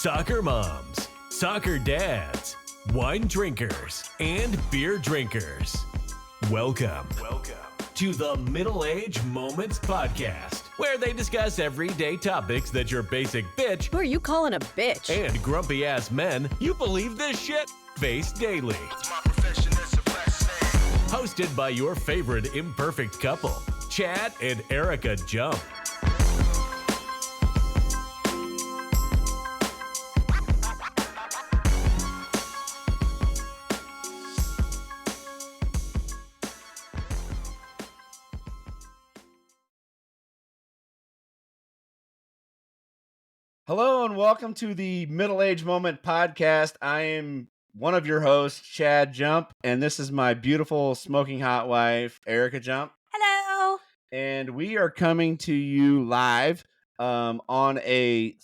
soccer moms, soccer dads, wine drinkers, and beer drinkers. Welcome to the Middle Age Moments Podcast, where they discuss everyday topics that your basic bitch Who are you calling a bitch? and grumpy ass men, you believe this shit, face daily. Hosted by your favorite imperfect couple, Chad and Erika Jump. Hello and welcome to the Middle Age Moment Podcast. I am one of your hosts, Chad Jump, and this is my beautiful smoking hot wife, Erika Jump. Hello. And we are coming to you live on a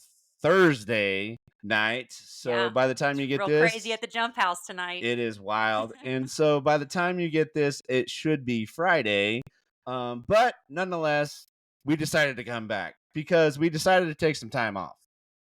Thursday night. So Yeah, by the time you get Real this, crazy at the Jump House tonight. it is wild. And so by the time you get this, it should be Friday. But nonetheless, we decided to come back because we decided to take some time off.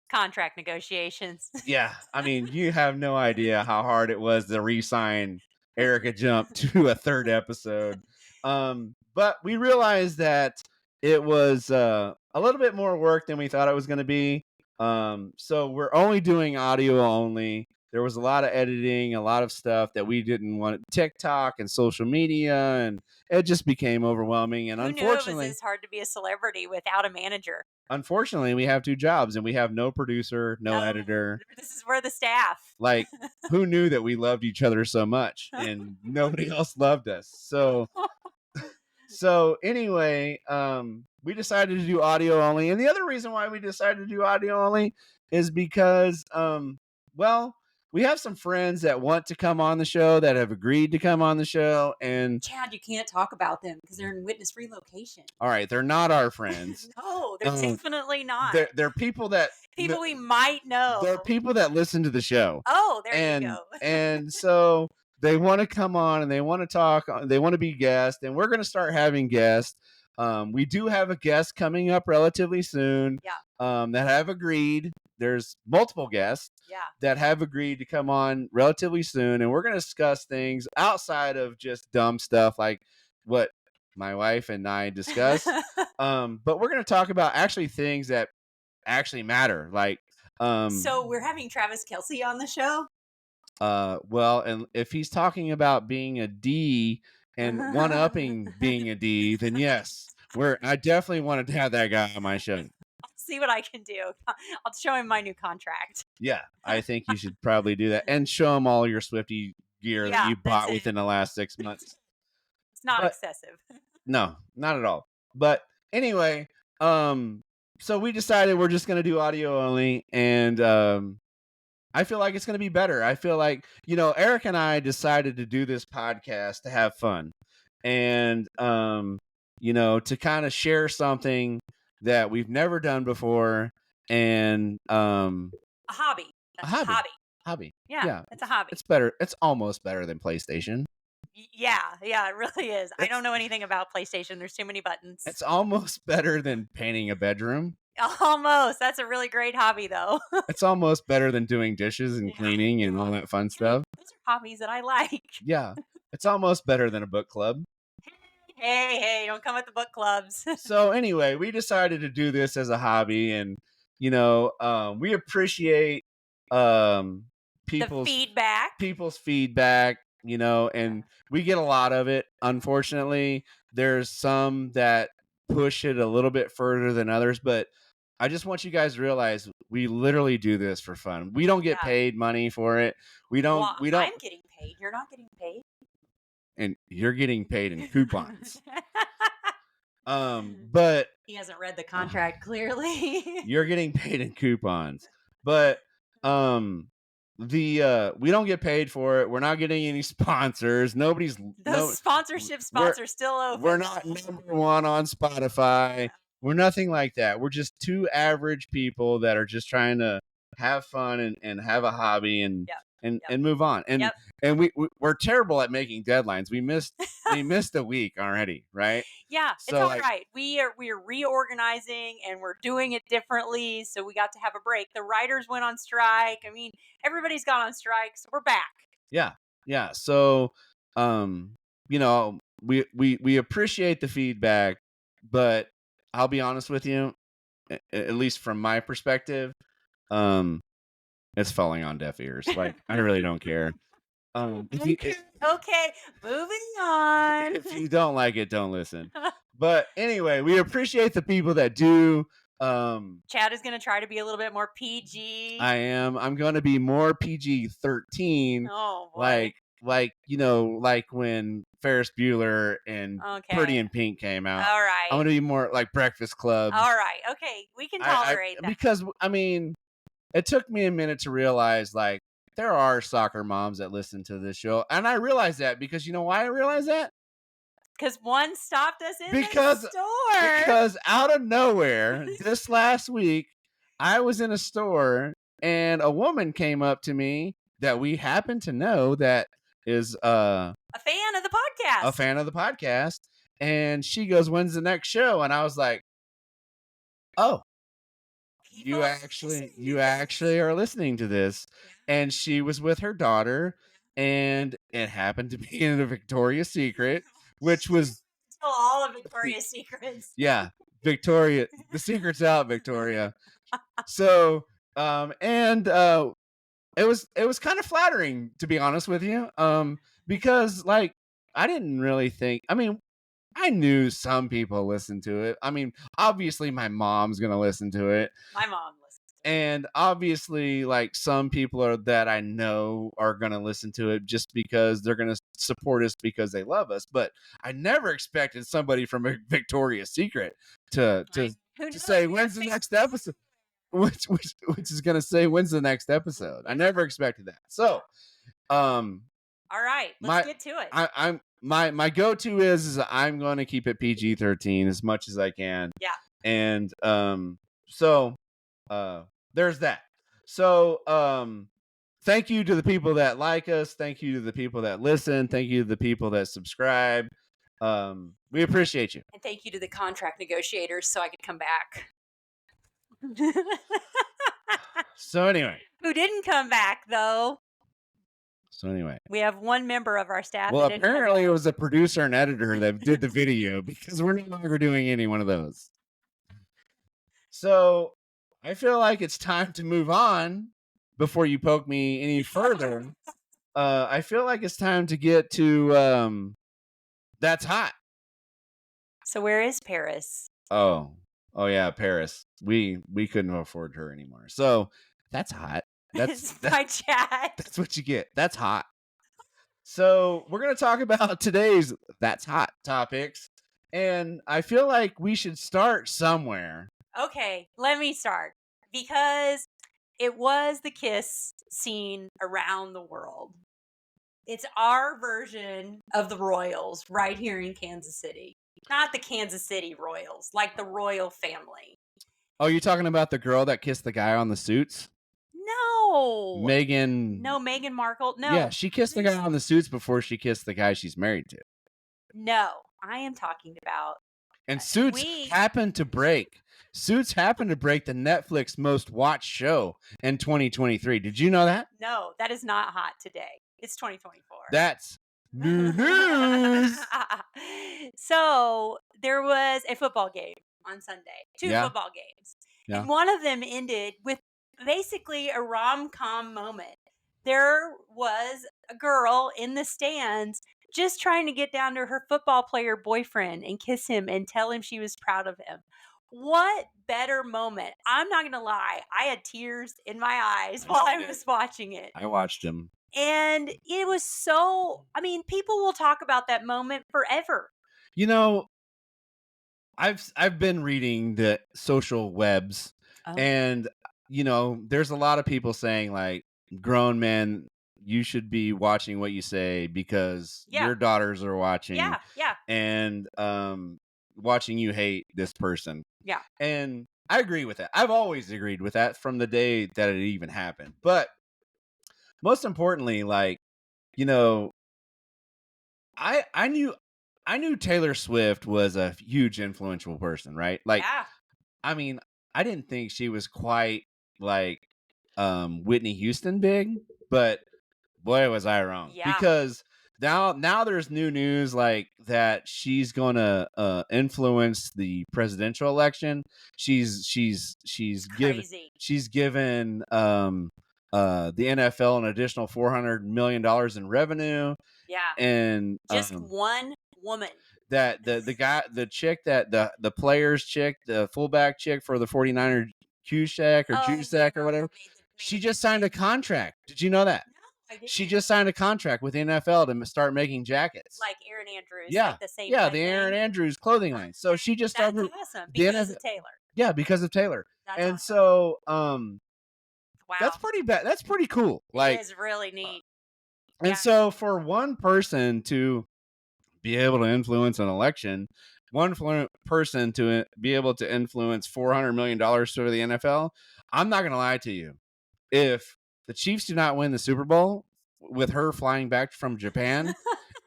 Contract negotiations. Yeah, I mean, you have no idea how hard it was to re-sign Erika Jump to a third episode. But we realized that it was a little bit more work than we thought it was going to be. So we're only doing audio only. There was a lot of editing, a lot of stuff that we didn't want. TikTok and social media, and it just became overwhelming. And Who knew it unfortunately, was as hard to be a celebrity without a manager? unfortunately, we have two jobs and we have no producer, no Oh, editor. This is where the staff. Like, who knew that we loved each other so much and nobody else loved us? So anyway, we decided to do audio only. And the other reason why we decided to do audio only is because, well, we have some friends that want to come on the show, that have agreed to come on the show. And Chad, you can't talk about them because they're in witness relocation. all right, they're not our friends. No, they're definitely not. They're people that People we might know. They're people that listen to the show. Oh, there and, you go. And so they want to come on and they want to talk. They want to be guests, and we're going to start having guests. We do have a guest coming up relatively soon. Yeah. That have agreed. There's multiple guests. Yeah. That have agreed to come on relatively soon, and we're going to discuss things outside of just dumb stuff like what my wife and I discuss. But we're going to talk about actually things that actually matter. Like, so we're having Travis Kelce on the show. Well, and if he's talking about being a D and one-upping being a D, then yes, I definitely wanted to have that guy on my show. I'll see what I can do. I'll show him my new contract. Yeah, I think you should probably do that and show him all your Swiftie gear that you bought within the last 6 months. It's not excessive. No, not at all. But anyway, so we decided we're just going to do audio only, and I feel like it's going to be better. I feel like, Eric and I decided to do this podcast to have fun and, to kind of share something that we've never done before, and a hobby. Hobby. Yeah, it's a hobby. It's better. It's almost better than PlayStation. Yeah, it really is. I don't know anything about PlayStation. There's too many buttons. It's almost better than painting a bedroom. Almost. That's a really great hobby, though. It's almost better than doing dishes and cleaning and all that fun stuff. Those are hobbies that I like. Yeah, it's almost better than a book club. Hey, don't come with the book clubs. So anyway, we decided to do this as a hobby, and we appreciate people's feedback, and we get a lot of it. Unfortunately, there's some that push it a little bit further than others, but I just want you guys to realize we literally do this for fun. We don't get paid money for it. We don't. I'm getting paid. You're not getting paid. And you're getting paid in coupons. But he hasn't read the contract clearly. You're getting paid in coupons. But we don't get paid for it. We're not getting any sponsors. Sponsorships are still open. We're not number one on Spotify. We're nothing like that. We're just two average people that are just trying to have fun and have a hobby. And and Yep. move on. And Yep. and we're terrible at making deadlines. We missed a week already, right? Yeah, it's So all like, right. We're reorganizing and we're doing it differently. So we got to have a break. The writers went on strike. I mean, everybody's gone on strike, so we're back. yeah. So you know, we appreciate the feedback, but I'll be honest with you, at least from my perspective, it's falling on deaf ears. Like, I really don't care. Okay, moving on. If you don't like it, don't listen. But anyway, we appreciate the people that do. Chad is going to try to be a little bit more PG. I'm going to be more PG-13. Oh boy. Like like when Ferris Bueller and Pretty Okay. in Pink came out. All I'm right. going to be more like Breakfast Club. All right. Okay, we can tolerate that. Because I mean, it took me a minute to realize like there are soccer moms that listen to this show, and I realized that because you know why I realized that? Because one stopped us in Because the store. Because out of nowhere, this last week, I was in a store and a woman came up to me that we happen to know that is a fan of the podcast. a fan of the podcast, and she goes, "When's the next show?" And I was like, "Oh, you actually are listening to this." And she was with her daughter, and it happened to be in a Victoria's Secret, which was Tell all of Victoria's Secrets. yeah, Victoria, the secret's out, Victoria. So it was kind of flattering, to be honest with you, because like I didn't really think, I mean, I knew some people listened to it. I mean, obviously my mom's gonna listen to it. My mom listens. And obviously, like some people that I know are gonna listen to it just because they're gonna support us because they love us. But I never expected somebody from a Victoria's Secret to say when's the next episode, which is gonna say when's the next episode. I never expected that. So, all right, let's get to it. My go-to is I'm going to keep it PG-13 as much as I can. Yeah. And so there's that. So thank you to the people that like us, thank you to the people that listen, thank you to the people that subscribe. We appreciate you. And thank you to the contract negotiators so I could come back. So anyway, who didn't come back though? So anyway, we have one member of our staff. Well, apparently it was a producer and editor that did the video because we're no longer doing any one of those. So I feel like it's time to move on before you poke me any further. I feel like it's time to get to That's Hot. So where is Paris? Oh yeah, Paris. We couldn't afford her anymore. So That's Hot. That's my chat. That's what you get. That's hot. So we're going to talk about today's That's Hot topics. And I feel like we should start somewhere. Okay, let me start. Because it was the kiss scene around the world. It's our version of the Royals right here in Kansas City. Not the Kansas City Royals, like the royal family. Oh, you're talking about the girl that kissed the guy on the Suits? No. Meghan. No, Meghan Markle. No. Yeah, she kissed the guy on the Suits before she kissed the guy she's married to. No, I am talking about. And Suits happened to break. Suits happened to break the Netflix most watched show in 2023. Did you know that? No, that is not hot today. It's 2024. That's new news. So there was a football game on Sunday. Two football games. Yeah. And one of them ended with basically a rom-com moment. There was a girl in the stands just trying to get down to her football player boyfriend and kiss him and tell him she was proud of him. What better moment? I'm not going to lie. I had tears in my eyes while I was watching it. I watched him. And it was so, I mean, people will talk about that moment forever. You know, I've been reading the social webs and you know, there's a lot of people saying like, grown men, you should be watching what you say because your daughters are watching. Yeah. And watching you hate this person. Yeah. And I agree with that. I've always agreed with that from the day that it even happened. But most importantly, like, you know, I knew Taylor Swift was a huge influential person, right? Like, Yeah. I mean, I didn't think she was quite like Whitney Houston big, but boy was I wrong. Yeah. Because now there's new news like that she's gonna influence the presidential election. It's crazy. She's given the NFL an additional $400 million in revenue. Yeah. And Just one woman. that the chick that the players chick, the fullback chick for the 49er, Cusack or Jusack or whatever, she just signed a contract. Did you know that? No, I didn't. She just signed a contract with the NFL to start making jackets. Like Erin Andrews. Yeah. Like the same Yeah, kind the of Erin thing. Andrews clothing line. So she just That's started awesome. the Because NFL. of Taylor. Yeah, because of Taylor. That's and awesome. so Wow. that's pretty bad. That's pretty cool. Like, it is really neat. and Yeah. so for one person to be able to influence an election, person to be able to influence $400 million for the NFL, I'm not going to lie to you. If the Chiefs do not win the Super Bowl with her flying back from Japan,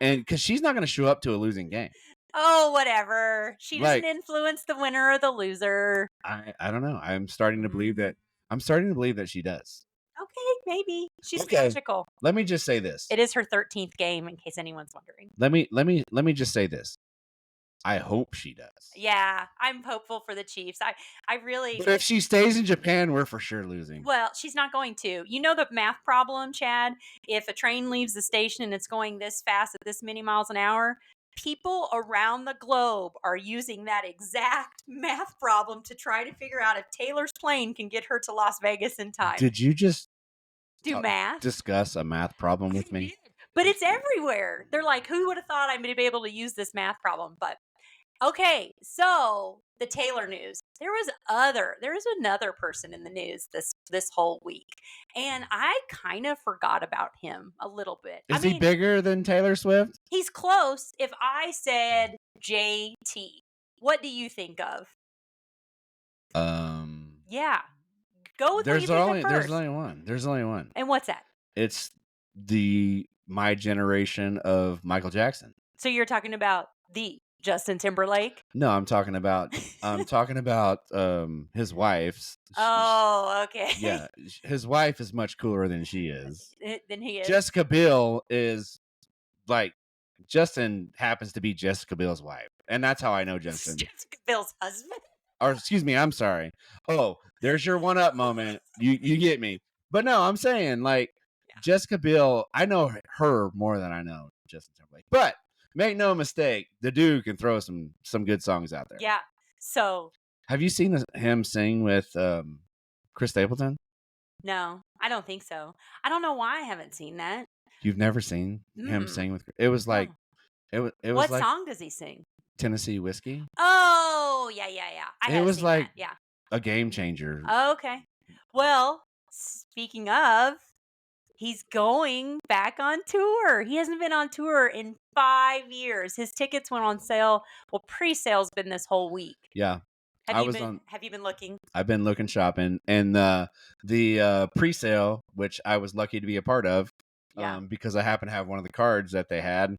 and because she's not going to show up to a losing game. Oh, whatever. She doesn't Like, influence the winner or the loser. I don't know. I'm starting to believe that she does. Okay, maybe. She's Okay. magical. Let me just say this. It is her 13th game, in case anyone's wondering. Let me just say this. I hope she does. Yeah, I'm hopeful for the Chiefs. I really. But if she stays in Japan, we're for sure losing. Well, she's not going to. You know the math problem, Chad? If a train leaves the station and it's going this fast at this many miles an hour, people around the globe are using that exact math problem to try to figure out if Taylor's plane can get her to Las Vegas in time. Did you just do math? Discuss a math problem with me? But it's everywhere. They're like, who would have thought I'm going to be able to use this math problem? But okay, so the Taylor news. There was another person in the news this whole week, and I kind of forgot about him a little bit. Is he bigger than Taylor Swift? He's close. If I said JT, what do you think of? Yeah, go with what you think of first. There's only one. And what's that? It's my generation of Michael Jackson. So you're talking about the Justin Timberlake? No, I'm talking about his wife's. Oh, okay. Yeah, his wife is much cooler than she is. Than he is. Jessica Biel is like, Justin happens to be Jessica Biel's wife, and that's how I know Justin. Jessica Biel's husband. Or excuse me, I'm sorry. Oh, there's your one-up moment. You get me. But no, I'm saying like Jessica Biel. I know her more than I know Justin Timberlake. But make no mistake, the dude can throw some good songs out there. Yeah. So, have you seen him sing with Chris Stapleton? No, I don't think so. I don't know why I haven't seen that. You've never seen him sing with? It was like it was. What like song does he sing? Tennessee Whiskey. Oh, yeah. It was like that. a game changer. Okay. Well, speaking of, he's going back on tour. He hasn't been on tour in 5 years. His tickets went on sale. Well, pre-sale's been this whole week. Yeah. Have you been looking? I've been looking shopping, and the pre-sale, which I was lucky to be a part of, because I happen to have one of the cards that they had,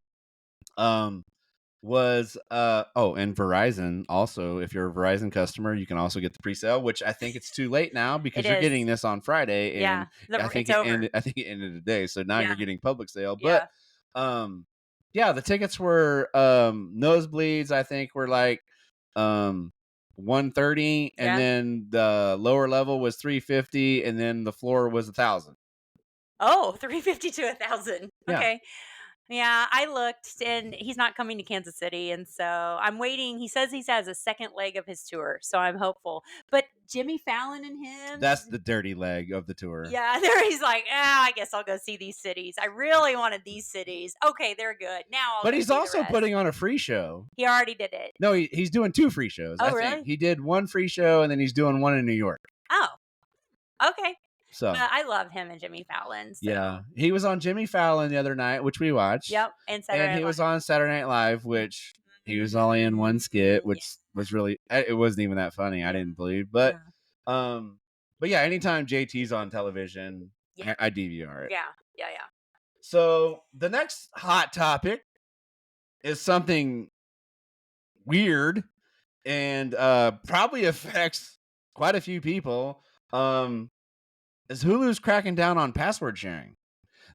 was and Verizon also. If you're a Verizon customer, you can also get the pre-sale, which I think it's too late now because you're getting this on Friday, and I think it ended today, so now you're getting public sale. But the tickets were nosebleeds. I think were like $130, and then the lower level was $350, and then the floor was $1,000. Oh, $350 to $1,000. Okay. Yeah, I looked, and he's not coming to Kansas City, and so I'm waiting. He says he has a second leg of his tour, so I'm hopeful. But Jimmy Fallon and him—that's the dirty leg of the tour. Yeah, there he's like, I guess I'll go see these cities. I really wanted these cities. Okay, they're good. Now I'll But he's also putting on a free show. He already did it. No, he's doing 2 free shows. Oh, I really? think he did 1 free show, and then he's doing 1 in New York. Oh, okay. So I love him and Jimmy Fallon. So. Yeah, he was on Jimmy Fallon the other night, which we watched. Yep, and he was on Saturday Night Live, which he was only in 1 skit, which was really, it wasn't even that funny. I didn't believe, but anytime JT's on television, I DVR it. Yeah, Yeah. So the next hot topic is something weird and probably affects quite a few people. Is Hulu's cracking down on password sharing.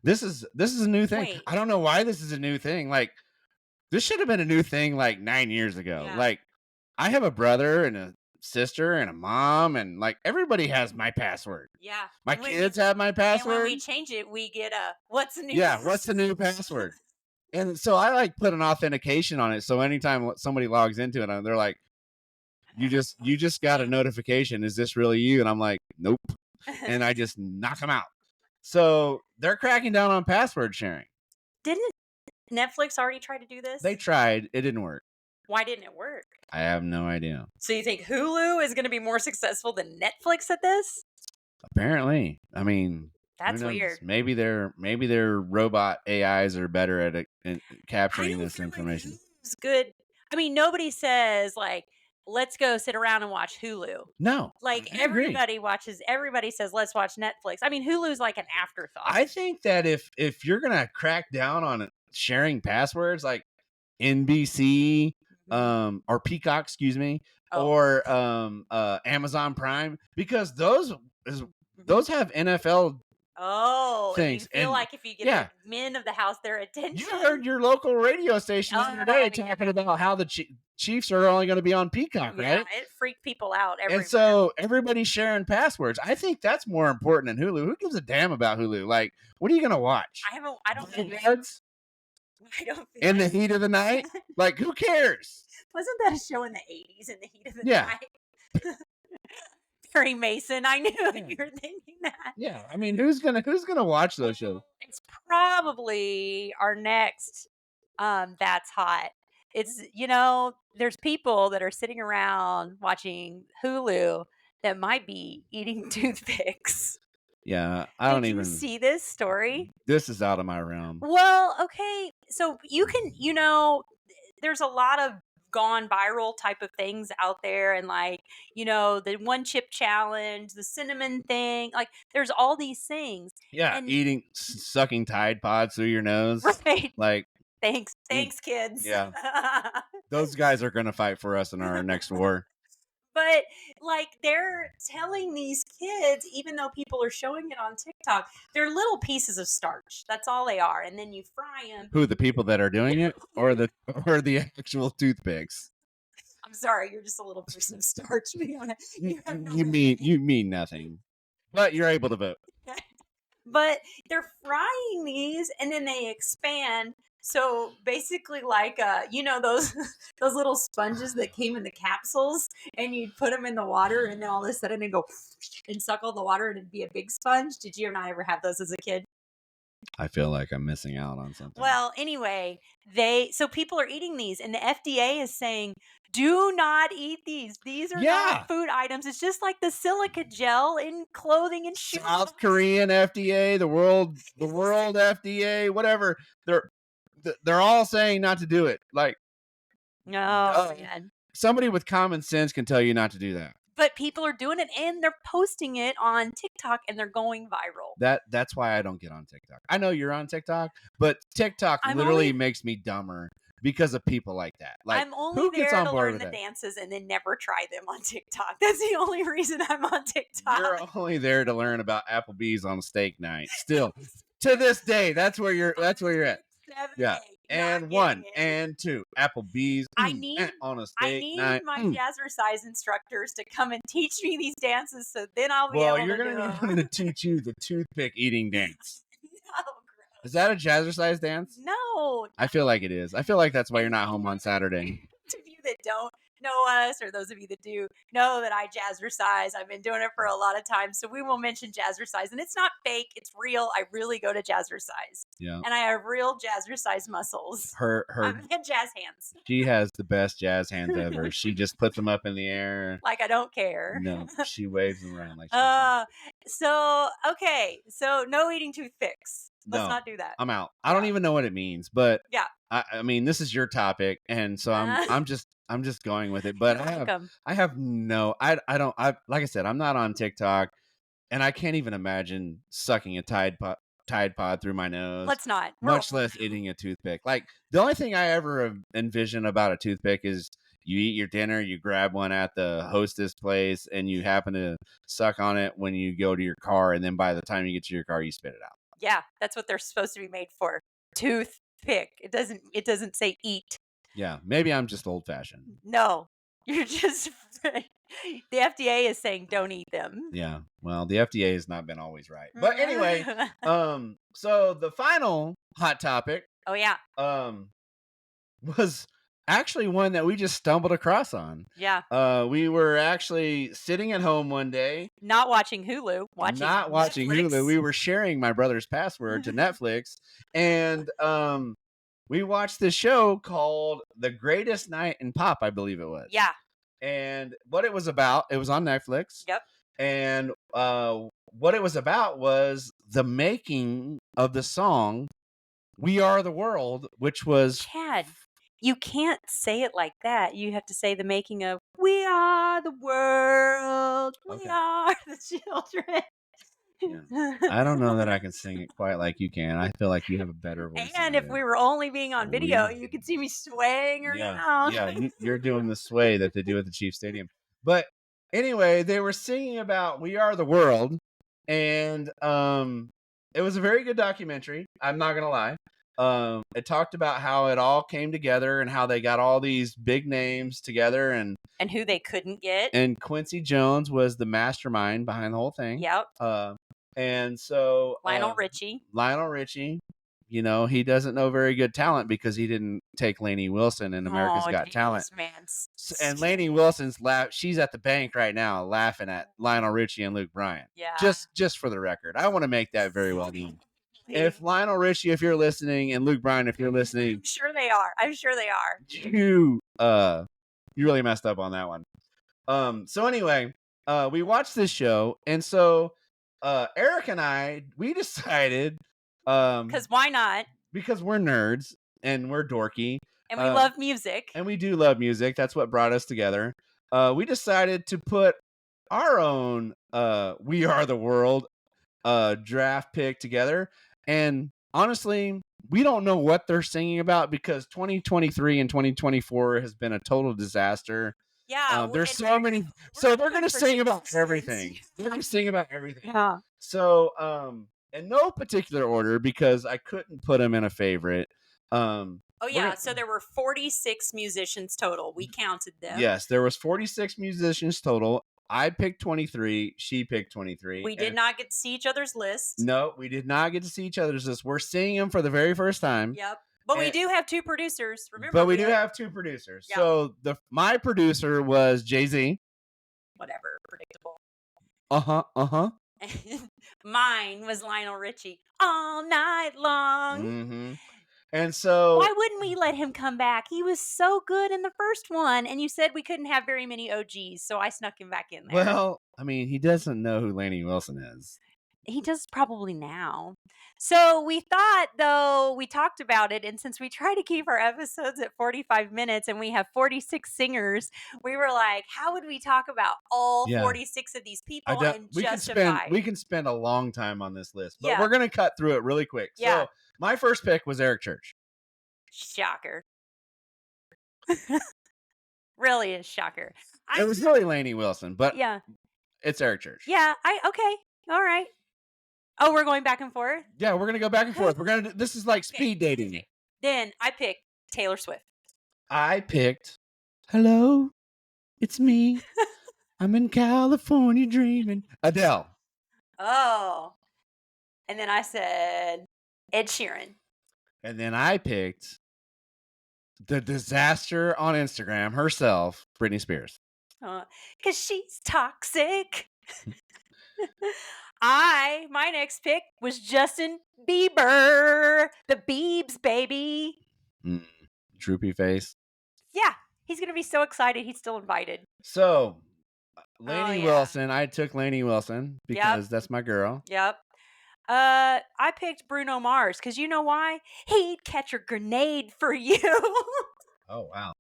This is a new thing. Wait. I don't know why this is a new thing. Like, this should have been a new thing like 9 years ago. Yeah. Like, I have a brother and a sister and a mom, and like everybody has my password. Yeah. My kids have my password. And when we change it, we get a what's the new? Yeah, what's the new password? And so I like put an authentication on it. So anytime somebody logs into it, they're like, you just got a notification. Is this really you? And I'm like, nope. And I just knock them out. So they're cracking down on password sharing. Didn't Netflix already try to do this? They tried. It didn't work. Why didn't it work? I have no idea. So you think Hulu is going to be more successful than Netflix at this? Apparently. I mean, that's weird. Maybe their robot AIs are better at capturing this information. Like Hulu's good. I mean, nobody says like, let's go sit around and watch Hulu. No. Like everybody says, let's watch Netflix. I mean, Hulu's like an afterthought. I think that if you're going to crack down on sharing passwords, like NBC, or Peacock, excuse me, or Amazon Prime, because those have NFL things. You feel like if you get the men of the house their attention. You heard your local radio station the other day talking about how the Chiefs are only going to be on Peacock, right? It freaked people out everywhere. And so everybody's sharing passwords. I think that's more important than Hulu. Who gives a damn about Hulu? Like, what are you going to watch? I don't think in the heat of the night? Like, who cares? Wasn't that a show in the 80s, in the heat of the night? Perry Mason. I knew you were thinking that. Yeah, I mean, who's gonna watch those shows? It's probably our next That's Hot. It's, there's people that are sitting around watching Hulu that might be eating toothpicks. Yeah, I don't even see this story. This is out of my realm. Well, okay, so you can, there's a lot of gone viral type of things out there, and like, the one chip challenge, the cinnamon thing, like there's all these things. Yeah, and sucking Tide Pods through your nose. Right. Like, thanks kids. Yeah. Those guys are going to fight for us in our next war. But like, they're telling these kids, even though people are showing it on TikTok, they're little pieces of starch. That's all they are. And then you fry them. Who, the people that are doing it, or the actual toothpicks? I'm sorry, you're just a little person of starch. You mean nothing, but you're able to vote. But they're frying these, and then they expand. So basically, like those little sponges that came in the capsules, and you'd put them in the water, and then all of a sudden they go and suck all the water, and it'd be a big sponge. Did you or not ever have those as a kid? I feel like I'm missing out on something. Well, anyway, so people are eating these, and the FDA is saying, do not eat these. These are not food items. It's just like the silica gel in clothing and shoes. South Korean FDA, the world FDA, whatever. They're all saying not to do it. Like, man. Somebody with common sense can tell you not to do that. But people are doing it, and they're posting it on TikTok, and they're going viral. That's why I don't get on TikTok. I know you're on TikTok, but TikTok literally makes me dumber because of people like that. Like, I'm only there to learn the dances and then never try them on TikTok. That's the only reason I'm on TikTok. You're only there to learn about Applebee's on steak night. Still, to this day, that's where you're at. 7, and 1 and 2 Applebee's on a steak night. I need my jazzercise instructors to come and teach me these dances, so then I'll be able to do them. Well, you're going to teach you the toothpick eating dance. No, gross. Is that a jazzercise dance? No. I feel like it is. I feel like that's why you're not home on Saturday. To you that don't know us, or those of you that do know that I jazzercise, I've been doing it for a lot of time, so we will mention jazzercise, and it's not fake, it's real. I really go to jazzercise. Yeah. And I have real jazzercise muscles. Her jazz hands. She has the best jazz hands ever. She just puts them up in the air like I don't care. No, she waves them around like so no eating toothpicks. Let's not do that. I'm out. I don't even know what it means, but yeah. I mean, this is your topic, and so I'm just going with it. But I like I said, I'm not on TikTok, and I can't even imagine sucking a Tide Tide Pod through my nose. Let's not. Much less eating a toothpick. Like, the only thing I ever envision about a toothpick is you eat your dinner, you grab one at the hostess place, and you happen to suck on it when you go to your car, and then by the time you get to your car, you spit it out. Yeah, that's what they're supposed to be made for. Toothpick. It doesn't say eat. Yeah, maybe I'm just old-fashioned. No, you're just... The FDA is saying don't eat them. Yeah, well, the FDA has not been always right. But anyway, so the final hot topic... Oh, yeah. Was actually one that we just stumbled across on. Yeah. We were actually sitting at home one day. Not watching Hulu. Not watching Netflix. Hulu. We were sharing my brother's password to Netflix. And we watched this show called The Greatest Night in Pop, I believe it was. Yeah. And what it was about, it was on Netflix. Yep. And what it was about was the making of the song We Are the World, which was... Chad, you can't say it like that. You have to say the making of We Are the World. We are the children. Yeah. I don't know that I can sing it quite like you can. I feel like you have a better voice. And if we were only being on video, you could see me swaying around. Yeah, you're doing the sway that they do at the Chiefs Stadium. But anyway, they were singing about We Are the World, and it was a very good documentary. I'm not gonna lie. It talked about how it all came together and how they got all these big names together and who they couldn't get. And Quincy Jones was the mastermind behind the whole thing. Yep. And so Lionel Richie, you know, he doesn't know very good talent because he didn't take Lainey Wilson in America's Got Talent. Man. And Lainey Wilson's she's at the bank right now laughing at Lionel Richie and Luke Bryan. Yeah. Just for the record. I want to make that very well known. If Lionel Richie, if you're listening, and Luke Bryan, if you're listening, I'm sure they are. You really messed up on that one. So anyway, we watched this show, and so Eric and I, we decided, because why not? Because we're nerds and we're dorky, and we love music, and we do love music. That's what brought us together. We decided to put our own We Are the World draft pick together. And honestly, we don't know what they're singing about because 2023 and 2024 has been a total disaster. Yeah. There's so many. So they're going to sing about everything. They're going to sing about everything. Yeah. So, in no particular order, because I couldn't put them in a favorite. Oh, yeah. So there were 46 musicians total. We counted them. Yes, there was 46 musicians total. I picked 23. She picked 23. We did not get to see each other's list. No, we did not get to see each other's list. We're seeing them for the very first time. Yep. But we do have two producers. Remember? But we do have two producers. Yep. So my producer was Jay-Z. Whatever. Predictable. Uh-huh. Mine was Lionel Richie. All night long. Mm-hmm. And so... Why wouldn't we let him come back? He was so good in the first one, and you said we couldn't have very many OGs, so I snuck him back in there. Well, I mean, he doesn't know who Lainey Wilson is. He does probably now. So we thought, though, we talked about it, and since we try to keep our episodes at 45 minutes and we have 46 singers, we were like, how would we talk about all 46 of these people and justify? We can spend a long time on this list, but we're going to cut through it really quick. Yeah. So my first pick was Eric Church. Shocker. Really is shocker. It was really Lainey Wilson, but it's Eric Church. Yeah, okay. All right. Oh, we're going back and forth? Yeah, we're going to go back and forth. This is like speed dating. Then I picked Taylor Swift. I picked Hello, it's me. I'm in California dreaming. Adele. Oh. And then I said Ed Sheeran. And then I picked the disaster on Instagram herself, Britney Spears. Because she's toxic. My next pick was Justin Bieber. The Biebs, baby. Droopy face. Yeah. He's going to be so excited he's still invited. So, Lainey Wilson. I took Lainey Wilson because that's my girl. Yep. I picked Bruno Mars because you know why? He'd catch a grenade for you. Oh, wow.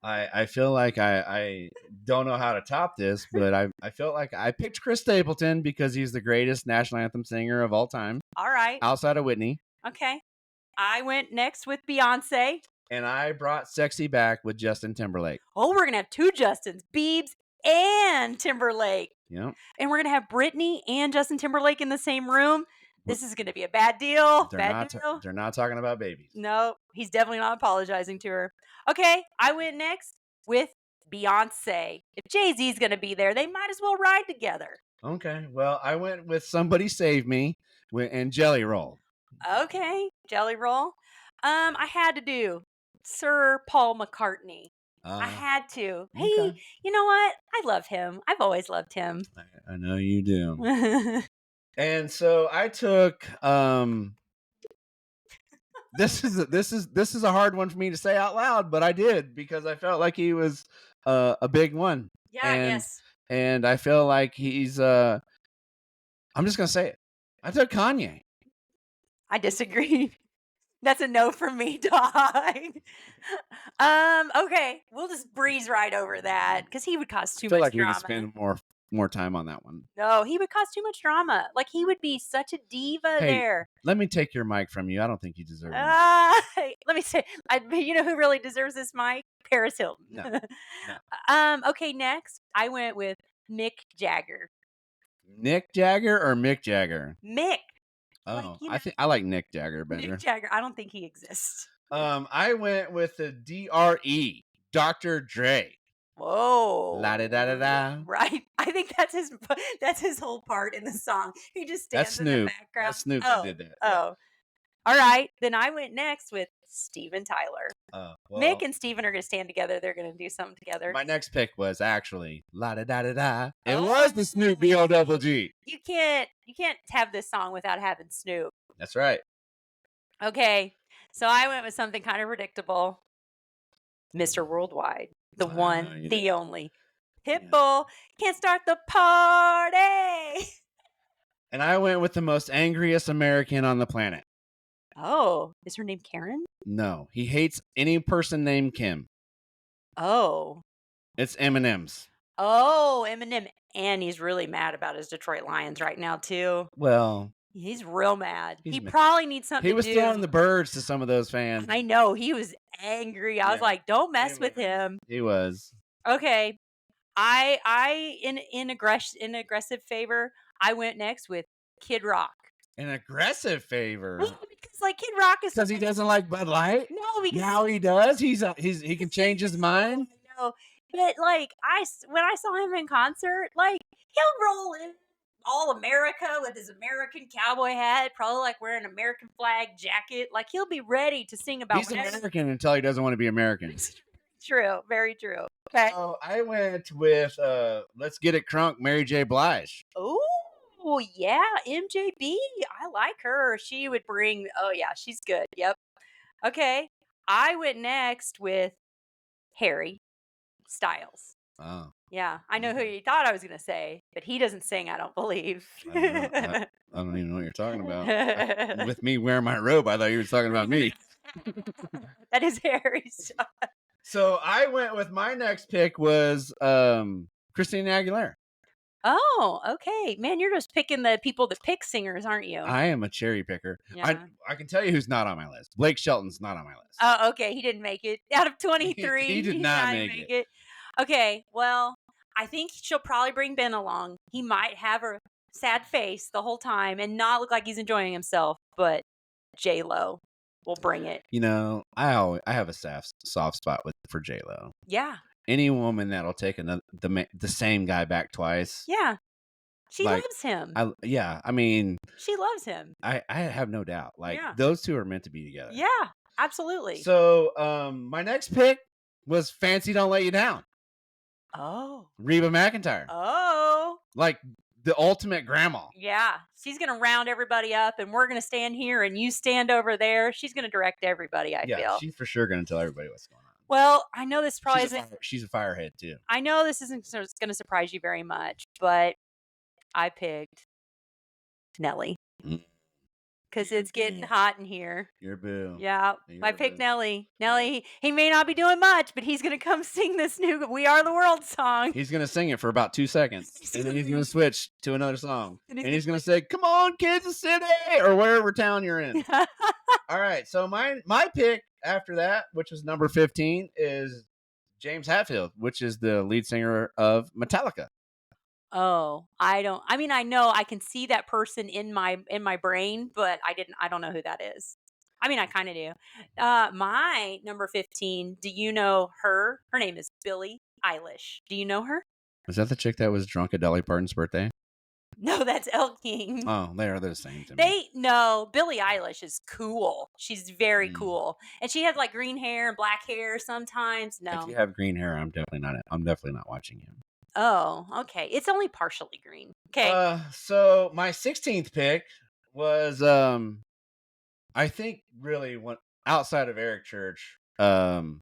I feel like I don't know how to top this, but I felt like I picked Chris Stapleton because he's the greatest national anthem singer of all time. All right. Outside of Whitney. Okay. I went next with Beyonce. And I brought Sexy back with Justin Timberlake. Oh, we're going to have two Justins, Biebs and Timberlake. Yep. And we're going to have Britney and Justin Timberlake in the same room. This is going to be a bad deal. They're not talking about babies. No, he's definitely not apologizing to her. Okay, I went next with Beyonce. If Jay-Z's going to be there, they might as well ride together. Okay, well, I went with Somebody Save Me and Jelly Roll. Okay, Jelly Roll. I had to do Sir Paul McCartney. I had to. Okay. Hey, you know what? I love him. I've always loved him. I know you do. And so I took this is a hard one for me to say out loud, but I did because I felt like he was a big one. Yeah, yes. And I feel like he's I'm just gonna say it. I took Kanye. I disagree. That's a no from me, dog. Okay, we'll just breeze right over that because he would cause too much drama. I feel like we could spend more time on that one. No, he would cause too much drama. Like he would be such a diva there. Let me take your mic from you. I don't think you deserve it. Let me say, you know who really deserves this mic? Paris Hilton. No. Okay, next I went with Mick Jagger. Nick Jagger or Mick Jagger? Mick. Oh, I like Nick Jagger better. Nick Jagger. I don't think he exists. I went with the DRE, Dr. Dre. Whoa. La da da da da. Right. I think that's his whole part in the song. He just stands in the background. That's Snoop that did that. Oh. All right. Then I went next with Steven Tyler. Well, Mick and Steven are going to stand together. They're going to do something together. My next pick was actually La da da da da. It was the Snoop B-O-double-G. You can't have this song without having Snoop. That's right. Okay. So I went with something kind of predictable. Mr. Worldwide. The one, the only. Pitbull. Can't start the party. And I went with the most angriest American on the planet. Oh, is her name Karen? No, he hates any person named Kim. Oh. It's Eminem's. Oh, Eminem. And he's really mad about his Detroit Lions right now, too. Well, he's real mad. He probably needs something to do. He was throwing the birds to some of those fans. I know. He was angry. I was like, don't mess with him. He was. Okay. I in aggressive favor, I went next with Kid Rock. An aggressive favor. Well, because like Kid Rock is because he doesn't like Bud Light. No, because now he does. He can change his mind. No, but like when I saw him in concert, like he'll roll in all America with his American cowboy hat, probably like wearing an American flag jacket. Like he'll be ready to sing about. He's American until he doesn't want to be American. True, very true. Okay. So I went with Let's Get It Crunk, Mary J. Blige. Oh, yeah, MJB. I like her. She would bring, oh, yeah, she's good. Yep. Okay. I went next with Harry Styles. Oh. Yeah, I know who you thought I was going to say, but he doesn't sing, I don't believe. I don't even know what you're talking about. With me wearing my robe, I thought you were talking about me. That is Harry Styles. So I went with my next pick was Christina Aguilera. Oh, okay. Man, you're just picking the people that pick singers, aren't you? I am a cherry picker. Yeah. I can tell you who's not on my list. Blake Shelton's not on my list. Oh, okay. He didn't make it. Out of 23, he did not make it. Okay, well, I think she'll probably bring Ben along. He might have a sad face the whole time and not look like he's enjoying himself, but J-Lo will bring it. You know, I have a soft spot for J-Lo. Yeah. Any woman that'll take the same guy back twice. Yeah. She loves him. I mean. She loves him. I have no doubt. Like, those two are meant to be together. Yeah, absolutely. So, my next pick was Fancy Don't Let You Down. Oh. Reba McEntire. Oh. Like, the ultimate grandma. Yeah. She's going to round everybody up, and we're going to stand here, and you stand over there. She's going to direct everybody, I feel. Yeah, she's for sure going to tell everybody what's going on. Well, I know this probably isn't. She's a firehead, too. I know this isn't going to surprise you very much, but I picked Nelly. Because because it's getting hot in here. Your boo. Yeah, Your I picked boo. Nelly. Nelly, he may not be doing much, but he's going to come sing this new "We Are the World" song. He's going to sing it for about 2 seconds, and then he's going to switch to another song. And he's going to say, "Come on, Kansas City," or wherever town you're in. All right, so my pick after that, which was number 15, is James Hetfield, which is the lead singer of Metallica. Oh, I know I can see that person in my brain, but I don't know who that is. I mean, I kind of do. My number 15, do you know her? Her name is Billie Eilish. Do you know her? Was that the chick that was drunk at Dolly Parton's birthday? No, that's Elle King. Oh, they're the same to me. No, Billie Eilish is cool. She's very cool. And she has like green hair and black hair sometimes. No. If you have green hair, I'm definitely not watching him. Oh, okay. It's only partially green. Okay. So my 16th pick was I think really one outside of Eric Church, my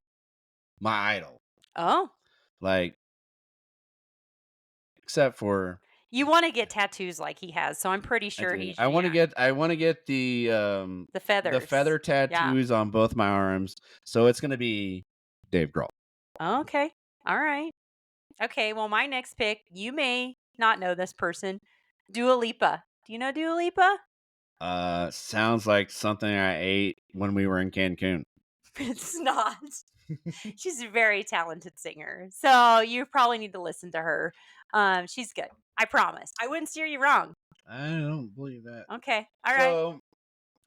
idol. Oh. Like except for you want to get tattoos like he has, so I'm pretty sure he's. I want to get the feathers. The feather tattoos on both my arms. So it's gonna be Dave Grohl. Okay. All right. Okay, well, my next pick, you may not know this person, Dua Lipa. Do you know Dua Lipa? Sounds like something I ate when we were in Cancun. It's not. She's a very talented singer, so you probably need to listen to her. She's good. I promise. I wouldn't steer you wrong. I don't believe that. Okay. All right. So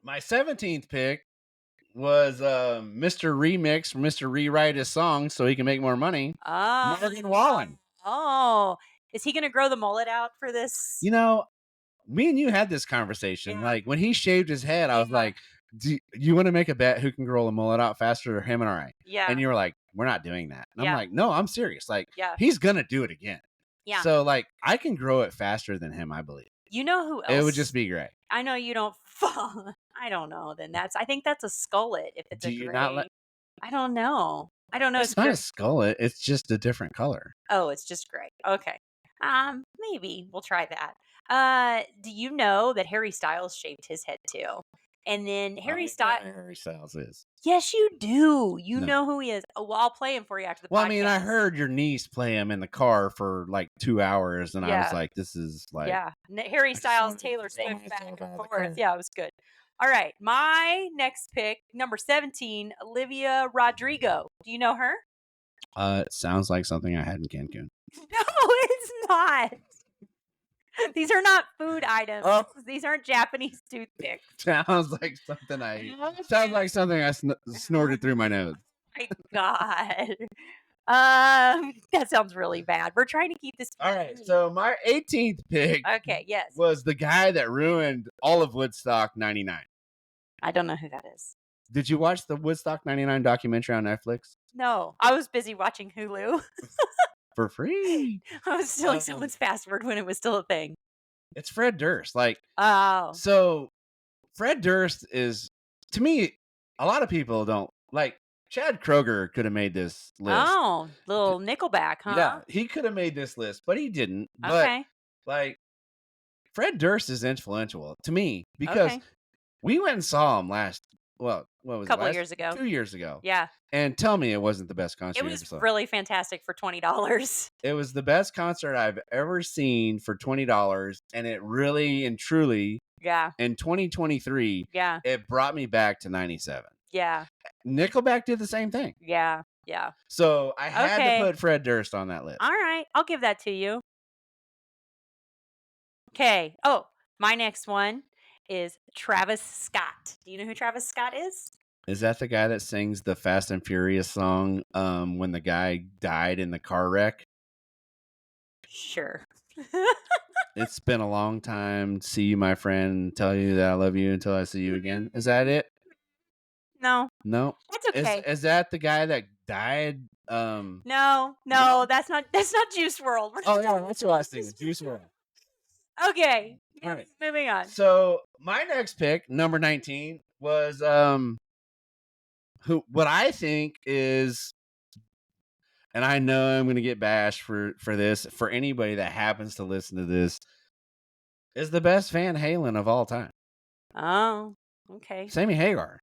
my 17th pick was Mr. Remix, Mr. Rewrite his song so he can make more money. Morgan Wallen. Oh, is he going to grow the mullet out for this? You know, me and you had this conversation. Yeah. Like when he shaved his head, I was like, do you want to make a bet who can grow the mullet out faster, him and I? Yeah. And you were like, we're not doing that. And I'm like, no, I'm serious. Like, he's going to do it again. Yeah. So like I can grow it faster than him, I believe. You know who else? It would just be great. I know you don't fall. I don't know. Then I think that's a skullet. If it's do a you gray. not let? I don't know. It's not a skullet. It's just a different color. Oh, it's just gray. Okay. Maybe we'll try that. Do you know that Harry Styles shaved his head too? And then Harry Styles is. Yes, you do. You know who he is. Oh, well, I'll play him for you after the podcast. I mean, I heard your niece play him in the car for like 2 hours, and I was like, this is like... Yeah, Harry Styles, Taylor Swift, back and forth. Yeah, it was good. All right, my next pick, number 17, Olivia Rodrigo. Do you know her? It sounds like something I had in Cancun. No, it's not. These are not food items. Oh. These aren't Japanese toothpicks. Sounds like something I snorted through my nose. My God. That sounds really bad. We're trying to keep this. All right. So my 18th pick. Okay. Yes. Was the guy that ruined all of Woodstock 99. I don't know who that is. Did you watch the Woodstock 99 documentary on Netflix? No, I was busy watching Hulu. For free. I was stealing someone's password when it was still a thing. It's Fred Durst. Like, oh. So Fred Durst is, to me, a lot of people don't like. Chad Kroeger could have made this list. Oh, little Nickelback, huh? Yeah, he could have made this list, but he didn't. Okay. But like, Fred Durst is influential to me because we went and saw him what was it? Couple years ago. 2 years ago. Yeah. And tell me it wasn't the best concert you ever saw. It was really fantastic for $20. It was the best concert I've ever seen for $20. And it really and truly, in 2023, it brought me back to 97. Yeah. Nickelback did the same thing. Yeah. So I had to put Fred Durst on that list. All right. I'll give that to you. Okay. Oh, my next one is Travis Scott. Do you know who Travis Scott is? Is that the guy that sings the Fast and Furious song when the guy died in the car wreck? Sure. It's been a long time. See you, my friend. Tell you that I love you until I see you again. Is that it? No. That's okay. Is that the guy that died? No, that's not Juice WRLD. That's what I was thinking. Juice WRLD. Okay. All right. Moving on. So my next pick, number 19, was what I think is, and I know I'm going to get bashed for this, for anybody that happens to listen to this, is the best Van Halen of all time. Oh. Okay. Sammy Hagar.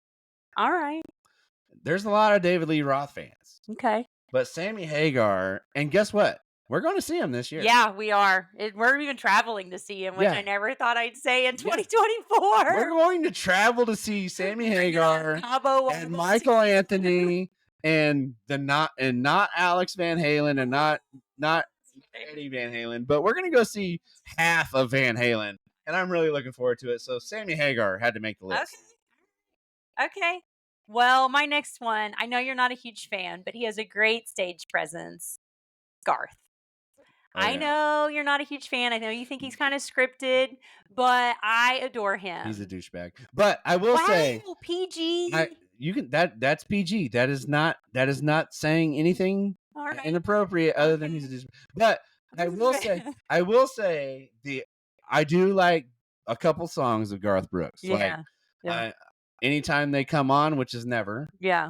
All right. There's a lot of David Lee Roth fans. Okay. But Sammy Hagar, and guess what? We're going to see him this year. Yeah, we are. We're even traveling to see him, which I never thought I'd say in 2024. We're going to travel to see Sammy Hagar and Michael Anthony and not Alex Van Halen and not Eddie Van Halen, but we're going to go see half of Van Halen, and I'm really looking forward to it. So Sammy Hagar had to make the list. Okay. Well, my next one, I know you're not a huge fan, but he has a great stage presence. Garth. I know you're not a huge fan. I know you think he's kind of scripted, but I adore him. He's a douchebag. But I will say PG. That's PG. That is not saying anything inappropriate other than he's a douchebag. But I will say I do like a couple songs of Garth Brooks. Yeah. Anytime they come on, which is never. Yeah.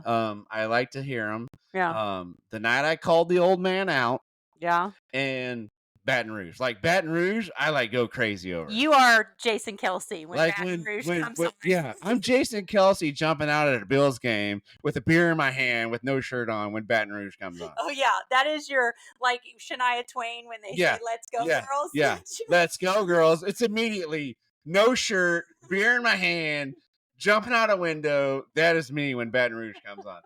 I like to hear them. Yeah. The Night I Called the Old Man Out. Yeah. And Baton Rouge. Like Baton Rouge, I like go crazy over. You are Jason Kelsey when Baton Rouge comes on. Yeah, I'm Jason Kelsey jumping out at a Bills game with a beer in my hand with no shirt on when Baton Rouge comes on. Oh yeah, that is your like Shania Twain when they say "Let's go, girls." Yeah, let's go, girls. It's immediately no shirt, beer in my hand, jumping out a window. That is me when Baton Rouge comes on.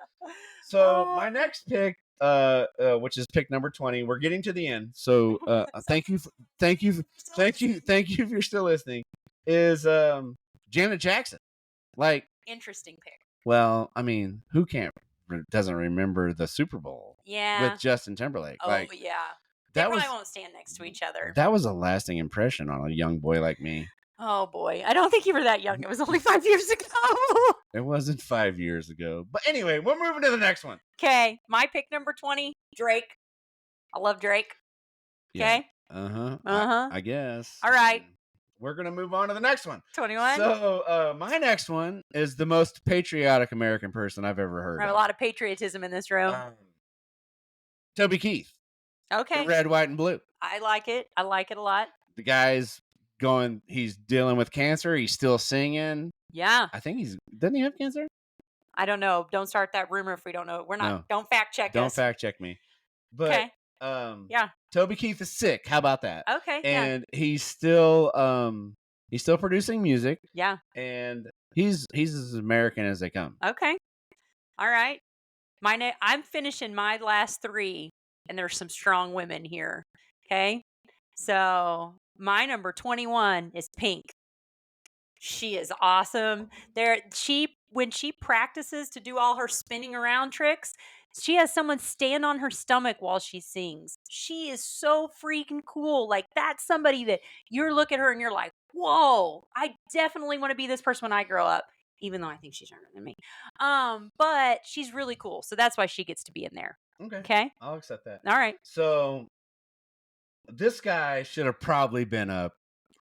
So my next pick, which is pick number 20. We're getting to the end. So thank you if you're still listening. Is Janet Jackson. Like interesting pick. Well, I mean, who doesn't remember the Super Bowl? Yeah. With Justin Timberlake. Oh yeah. They probably won't stand next to each other. That was a lasting impression on a young boy like me. Oh boy, I don't think you were that young. It was only 5 years ago. It wasn't 5 years ago. But anyway, we're moving to the next one. Okay, my pick number 20, Drake. I love Drake. Okay. Yeah. I guess. All right. We're gonna move on to the next one. 21. So my next one is the most patriotic American person I've ever heard. I have a lot of patriotism in this room. Toby Keith. Okay. The Red, White, and Blue. I like it. I like it a lot. The guy's he's dealing with cancer. He's still singing. Yeah. I think doesn't he have cancer? I don't know. Don't start that rumor if we don't know. We're not. No. Don't fact check us. Don't fact check me. But yeah. Toby Keith is sick. How about that? Okay. And he's still producing music. Yeah. And he's as American as they come. Okay. All right. I'm finishing my last 3, and there's some strong women here. Okay. So my number 21 is Pink. She is awesome. When she practices to do all her spinning around tricks, she has someone stand on her stomach while she sings. She is so freaking cool. Like that's somebody that you look at her and you're like, whoa, I definitely want to be this person when I grow up, even though I think she's younger than me. But she's really cool. So that's why she gets to be in there. Okay. I'll accept that. All right. So this guy should have probably been up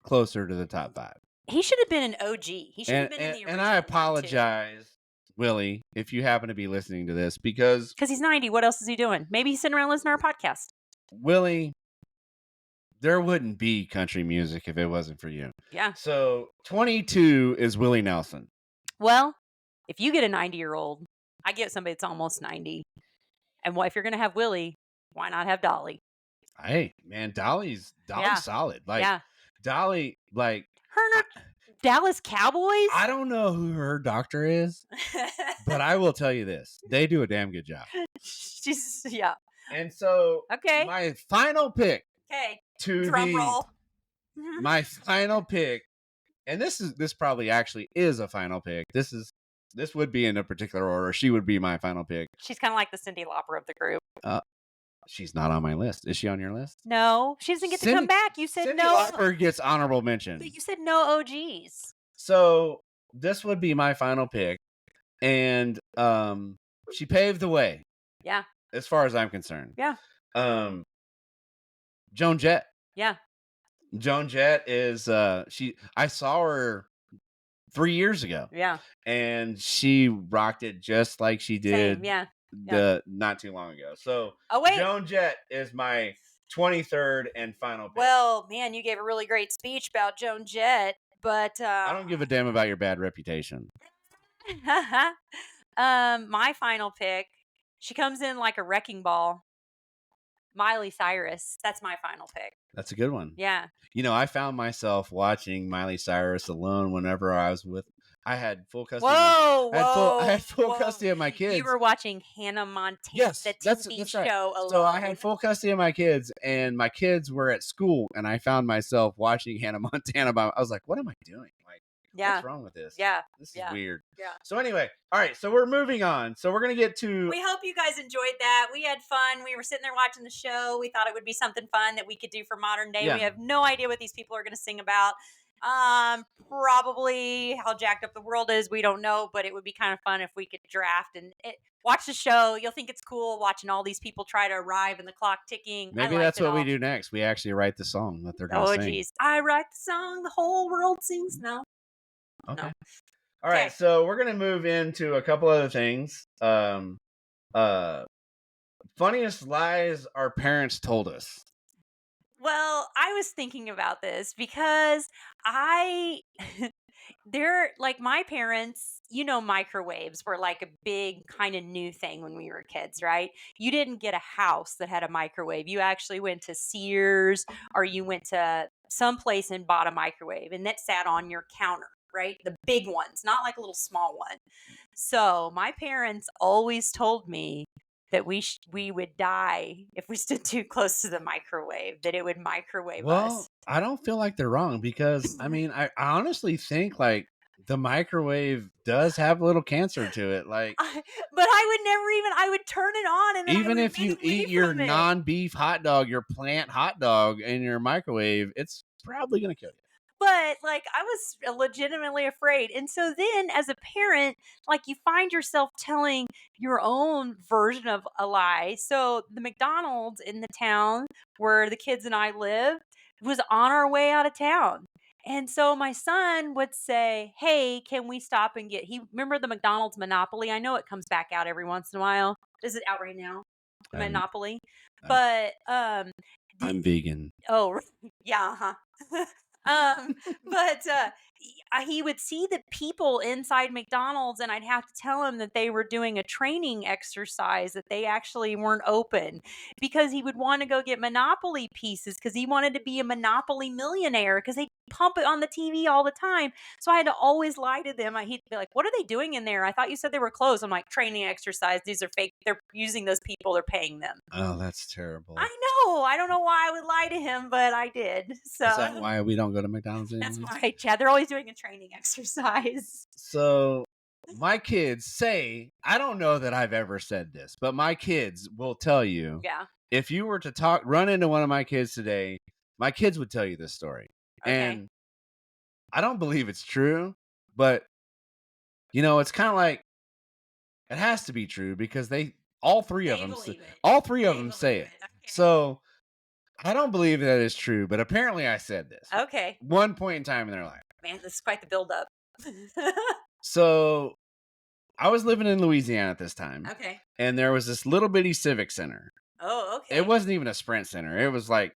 closer to the top 5. He should have been an OG. He should have been in the original. And I apologize, Willie, if you happen to be listening to this, because he's 90. What else is he doing? Maybe he's sitting around listening to our podcast. Willie, there wouldn't be country music if it wasn't for you. Yeah. So 22 is Willie Nelson. Well, if you get a 90-year-old, I get somebody that's almost 90. And if you're going to have Willie, why not have Dolly? Hey, man, Dolly's solid. Like Dolly, like her Dallas Cowboys. I don't know who her doctor is, but I will tell you this: they do a damn good job. Yeah. And so, my final pick. Okay. Drum roll. My final pick, and this probably actually is a final pick. This would be in a particular order. She would be my final pick. She's kind of like the Cyndi Lauper of the group. She's not on my list. Is she on your list? No, she doesn't get to come back. You said no. Cyndi Lauper gets honorable mention. But you said no OGs. So this would be my final pick, and she paved the way. Yeah. As far as I'm concerned. Yeah. Joan Jett. Yeah. Joan Jett is I saw her 3 years ago. Yeah. And she rocked it just like she did. Same, yeah. Not too long ago. So wait. Joan Jett is my 23rd and final pick. Well, man, you gave a really great speech about Joan Jett, But I don't give a damn about your bad reputation. my final pick, she comes in like a wrecking ball. Miley Cyrus. That's my final pick. That's a good one. Yeah. I found myself watching Miley Cyrus alone whenever I was with. I had full custody. I had full custody of my kids. You were watching Hannah Montana, yes, the that's TV right. show alone. So I had full custody of my kids, and my kids were at school, and I found myself watching Hannah Montana. I was like, "What am I doing? Like, what's wrong with this? Yeah, this is weird." Yeah. So anyway, all right. So we're moving on. So we're gonna get to. We hope you guys enjoyed that. We had fun. We were sitting there watching the show. We thought it would be something fun that we could do for modern day. Yeah. We have no idea what these people are going to sing about. Probably how jacked up the world is. We don't know, but it would be kind of fun if we could draft and watch the show. You'll think it's cool watching all these people try to arrive and the clock ticking. Maybe that's what we do next. We actually write the song that they're going to sing. Oh, geez. I write the song. The whole world sings. No. Okay. No. All right, so we're gonna move into a couple other things. Funniest lies our parents told us. Well, I was thinking about this because they're like my parents, microwaves were like a big kind of new thing when we were kids, right? You didn't get a house that had a microwave. You actually went to Sears or you went to someplace and bought a microwave and that sat on your counter. Right? The big ones, not like a little small one. So my parents always told me that we would die if we stood too close to the microwave, that it would microwave us. I don't feel like they're wrong because, I honestly think like the microwave does have a little cancer to it. Like, but I would turn it on and then even if you eat your non-beef hot dog, your plant hot dog in your microwave, it's probably going to kill you. But like I was legitimately afraid. And so then as a parent, like you find yourself telling your own version of a lie. So the McDonald's in the town where the kids and I lived was on our way out of town. And so my son would say, "Hey, can we stop and remember the McDonald's Monopoly? I know it comes back out every once in a while. Is it out right now? Monopoly?" But I'm vegan. Oh, yeah, huh? But he would see the people inside McDonald's and I'd have to tell him that they were doing a training exercise, that they actually weren't open because he would want to go get Monopoly pieces because he wanted to be a Monopoly millionaire because they pump it on the TV all the time. So I had to always lie to them. He'd be like, "What are they doing in there? I thought you said they were closed." I'm like, "Training exercise. These are fake. They're using those people. They're paying them." Oh, that's terrible. I know. I don't know why I would lie to him, but I did. So is that why we don't go to McDonald's anymore? That's why, Chad. They're always doing a training exercise. So my kids say, I don't know that I've ever said this, but my kids will tell you. Yeah. If you were to run into one of my kids today, my kids would tell you this story. Okay. And I don't believe it's true, but it's kind of like it has to be true because all three of them say it. Okay. So I don't believe that is true, but apparently I said this. Okay. One point in time in their life. Man, this is quite the buildup. So I was living in Louisiana at this time. Okay. And there was this little bitty civic center. Oh, okay. It wasn't even a Sprint center. It was like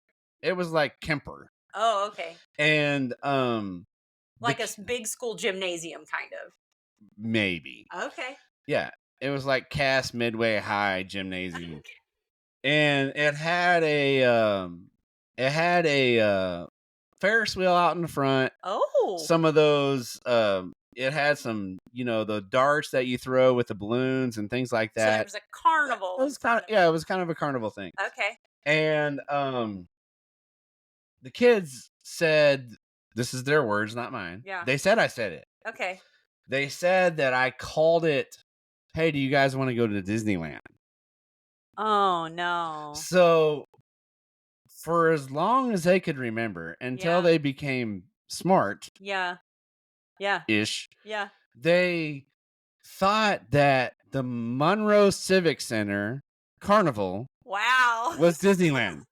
Kemper. Oh, okay. And like a big school gymnasium kind of. Maybe. Okay. Yeah. It was like Cass Midway High Gymnasium. Okay. And it had a Ferris wheel out in the front. Oh. Some of those it had some, the darts that you throw with the balloons and things like that. So there was a carnival. It was kind of a carnival thing. Okay. And the kids said, this is their words, not mine. Yeah. They said I said it. Okay. They said that I called it, "Hey, do you guys want to go to Disneyland?" Oh, no. So for as long as they could remember, until they became smart. Yeah. Yeah. Ish. Yeah. They thought that the Monroe Civic Center Carnival was Disneyland.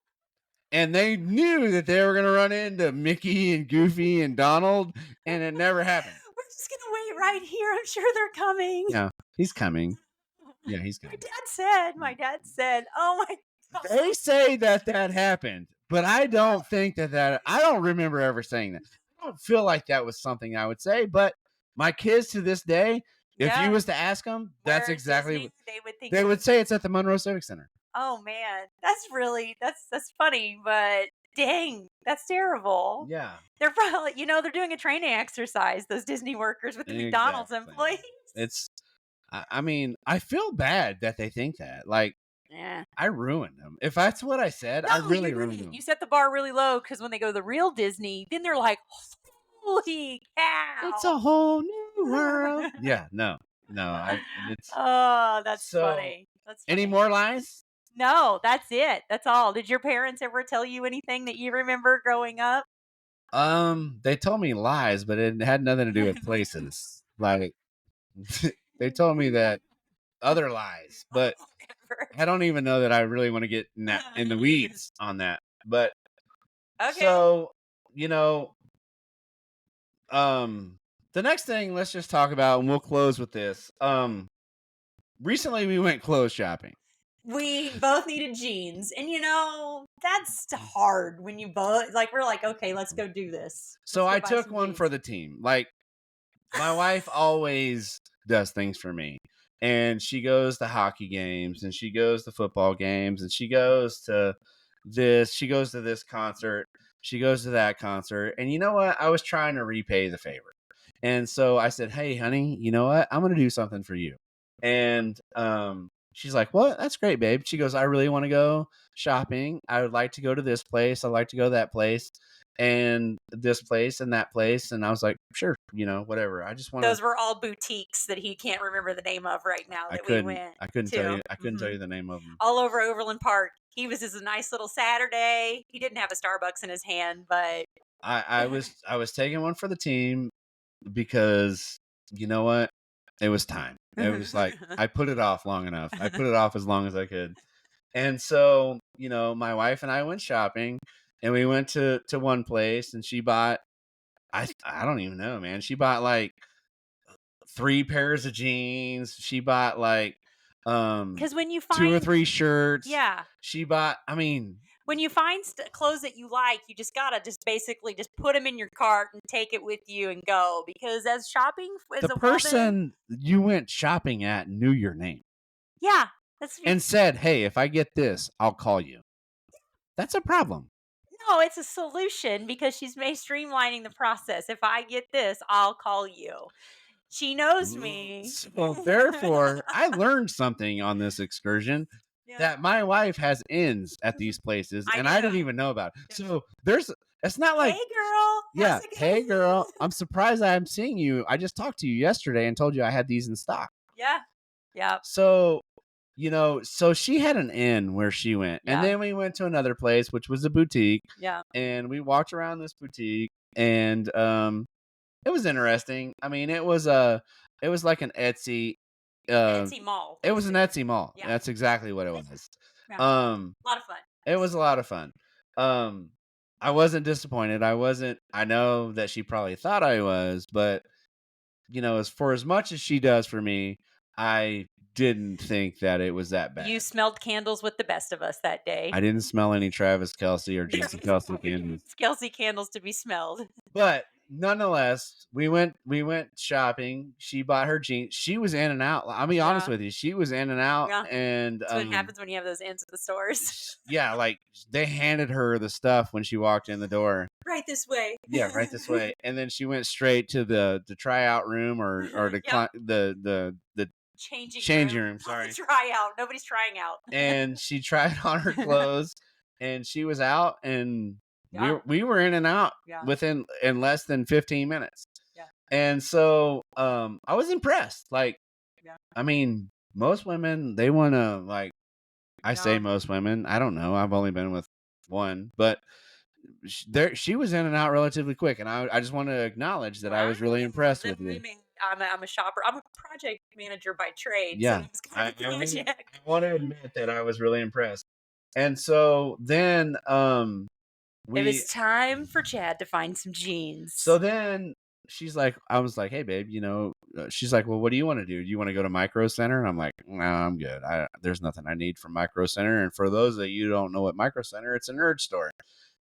And they knew that they were going to run into Mickey and Goofy and Donald, and it never happened. We're just going to wait right here. I'm sure they're coming. Yeah, he's coming. Yeah, he's coming. My dad said, oh my God. They say that happened, but I don't think that I don't remember ever saying that. don't feel like that was something I would say, but my kids to this day, if you Yeah. was to ask them, that's Where exactly Disney, what they would think. they would say. It's at the Monroe Civic Center. Oh man, that's funny, but dang, that's terrible. Yeah, They're probably, they're doing a training exercise, those Disney workers with the McDonald's exactly. employees. It's. I mean, I feel bad that they think that. Like, Yeah. I ruined them. If that's what I said, I really ruined them. You set the bar really low because when they go to the real Disney, then they're like, holy cow. It's a whole new world. Yeah, no. It's Oh, that's so. funny. That's funny. Any more lies? No, that's it. That's all. Did your parents ever tell you anything that you remember growing up? They told me lies, but it had nothing to do with places. Like, they told me that other lies, but I don't even know that I really want to get in the weeds on that. But Okay. so, the next thing, let's just talk about, and we'll close with this. Recently we went clothes shopping. We both needed jeans, and that's hard when you both we're like, okay, let's go do this. So I took one for the team. Like, my wife always does things for me, and she goes to hockey games, and she goes to football games, and she goes to this concert, she goes to that concert. And you know what? I was trying to repay the favor. And so I said, hey, honey, you know what? I'm going to do something for you. And she's like, what? That's great, babe. She goes, I really want to go shopping. I would like to go to this place. I'd like to go to that place and this place and that place. And I was like, sure, whatever. I just want to. Those were all boutiques that he can't remember the name of right now that we went. I couldn't tell you. I couldn't tell you the name of them. All over Overland Park. He was just a nice little Saturday. He didn't have a Starbucks in his hand, but I was taking one for the team because you know what? It was time. It was like I put it off long enough. I put it off as long as I could. And so, my wife and I went shopping, and we went to one place, and she bought I don't even know, man. She bought like 3 pairs of jeans. She bought like because when you find 2 or 3 shirts. Yeah. She bought, when you find clothes that you like, you just gotta basically put them in your cart and take it with you and go. Because as shopping, as the a person woman, you went shopping at knew your name. Yeah, and said, hey, if I get this, I'll call you. That's a problem. No, it's a solution because she's streamlining the process. If I get this, I'll call you. She knows me. So therefore, I learned something on this excursion. That my wife has ins at these places, and I didn't even know about it. So it's not like, hey girl, yeah, hey girl, I'm surprised I'm seeing you. I just talked to you yesterday and told you I had these in stock. Yeah. So, so she had an in where she went, and then we went to another place, which was a boutique. Yeah. And we walked around this boutique, and it was interesting. I mean, it was like an Etsy. Etsy mall. It was an Etsy mall. Yeah. That's exactly what it was. Yeah. A lot of fun. It was a lot of fun. I wasn't disappointed. I know that she probably thought I was, but as much as she does for me, I didn't think that it was that bad. You smelled candles with the best of us that day. I didn't smell any Travis Kelce or Jason Kelce candles. Kelce candles to be smelled. But nonetheless, we went shopping. She bought her jeans. She was in and out. I'll be honest with you. She was in and out. Yeah. And That's what happens when you have those ins at the stores. Yeah, like they handed her the stuff when she walked in the door. Right this way. Yeah, right this way. And then she went straight to the tryout room or the changing room. Sorry. Try out. Nobody's trying out. And she tried on her clothes, and she was out, and we were in and out in less than 15 minutes. Yeah. And so I was impressed. Like, I mean, most women, they want to say most women. I don't know. I've only been with one, but she was in and out relatively quick, and I just want to acknowledge that I was really impressed with you. I'm a shopper. I'm a project manager by trade. Yeah, so I want to admit that I was really impressed. And so then it was time for Chad to find some jeans. So then I was like, hey babe, she's like, well, what do you want to do? Do you want to go to Micro Center? And I'm like, no, I'm good. There's nothing I need from Micro Center. And for those of you who don't know what Micro Center, it's a nerd store.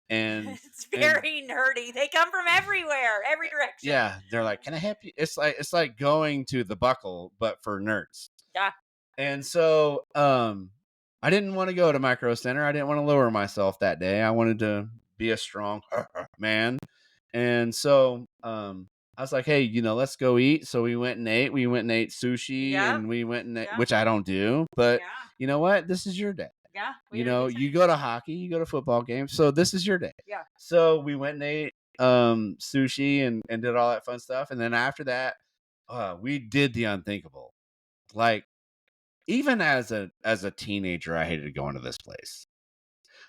And it's very nerdy. They come from everywhere, every direction. Yeah, they're like, "Can I help you?" It's like going to the Buckle, but for nerds. Yeah. And so, I didn't want to go to Micro Center. I didn't want to lower myself that day. I wanted to be a strong man. And so, I was like, "Hey, let's go eat." So we went and ate. We went and ate sushi, and we went and ate, which I don't do, but you know what? This is your day. Yeah. You go to hockey, you go to football games, so this is your day. Yeah. So we went and ate sushi and did all that fun stuff, and then after that, we did the unthinkable. Like, even as a teenager, I hated going to this place.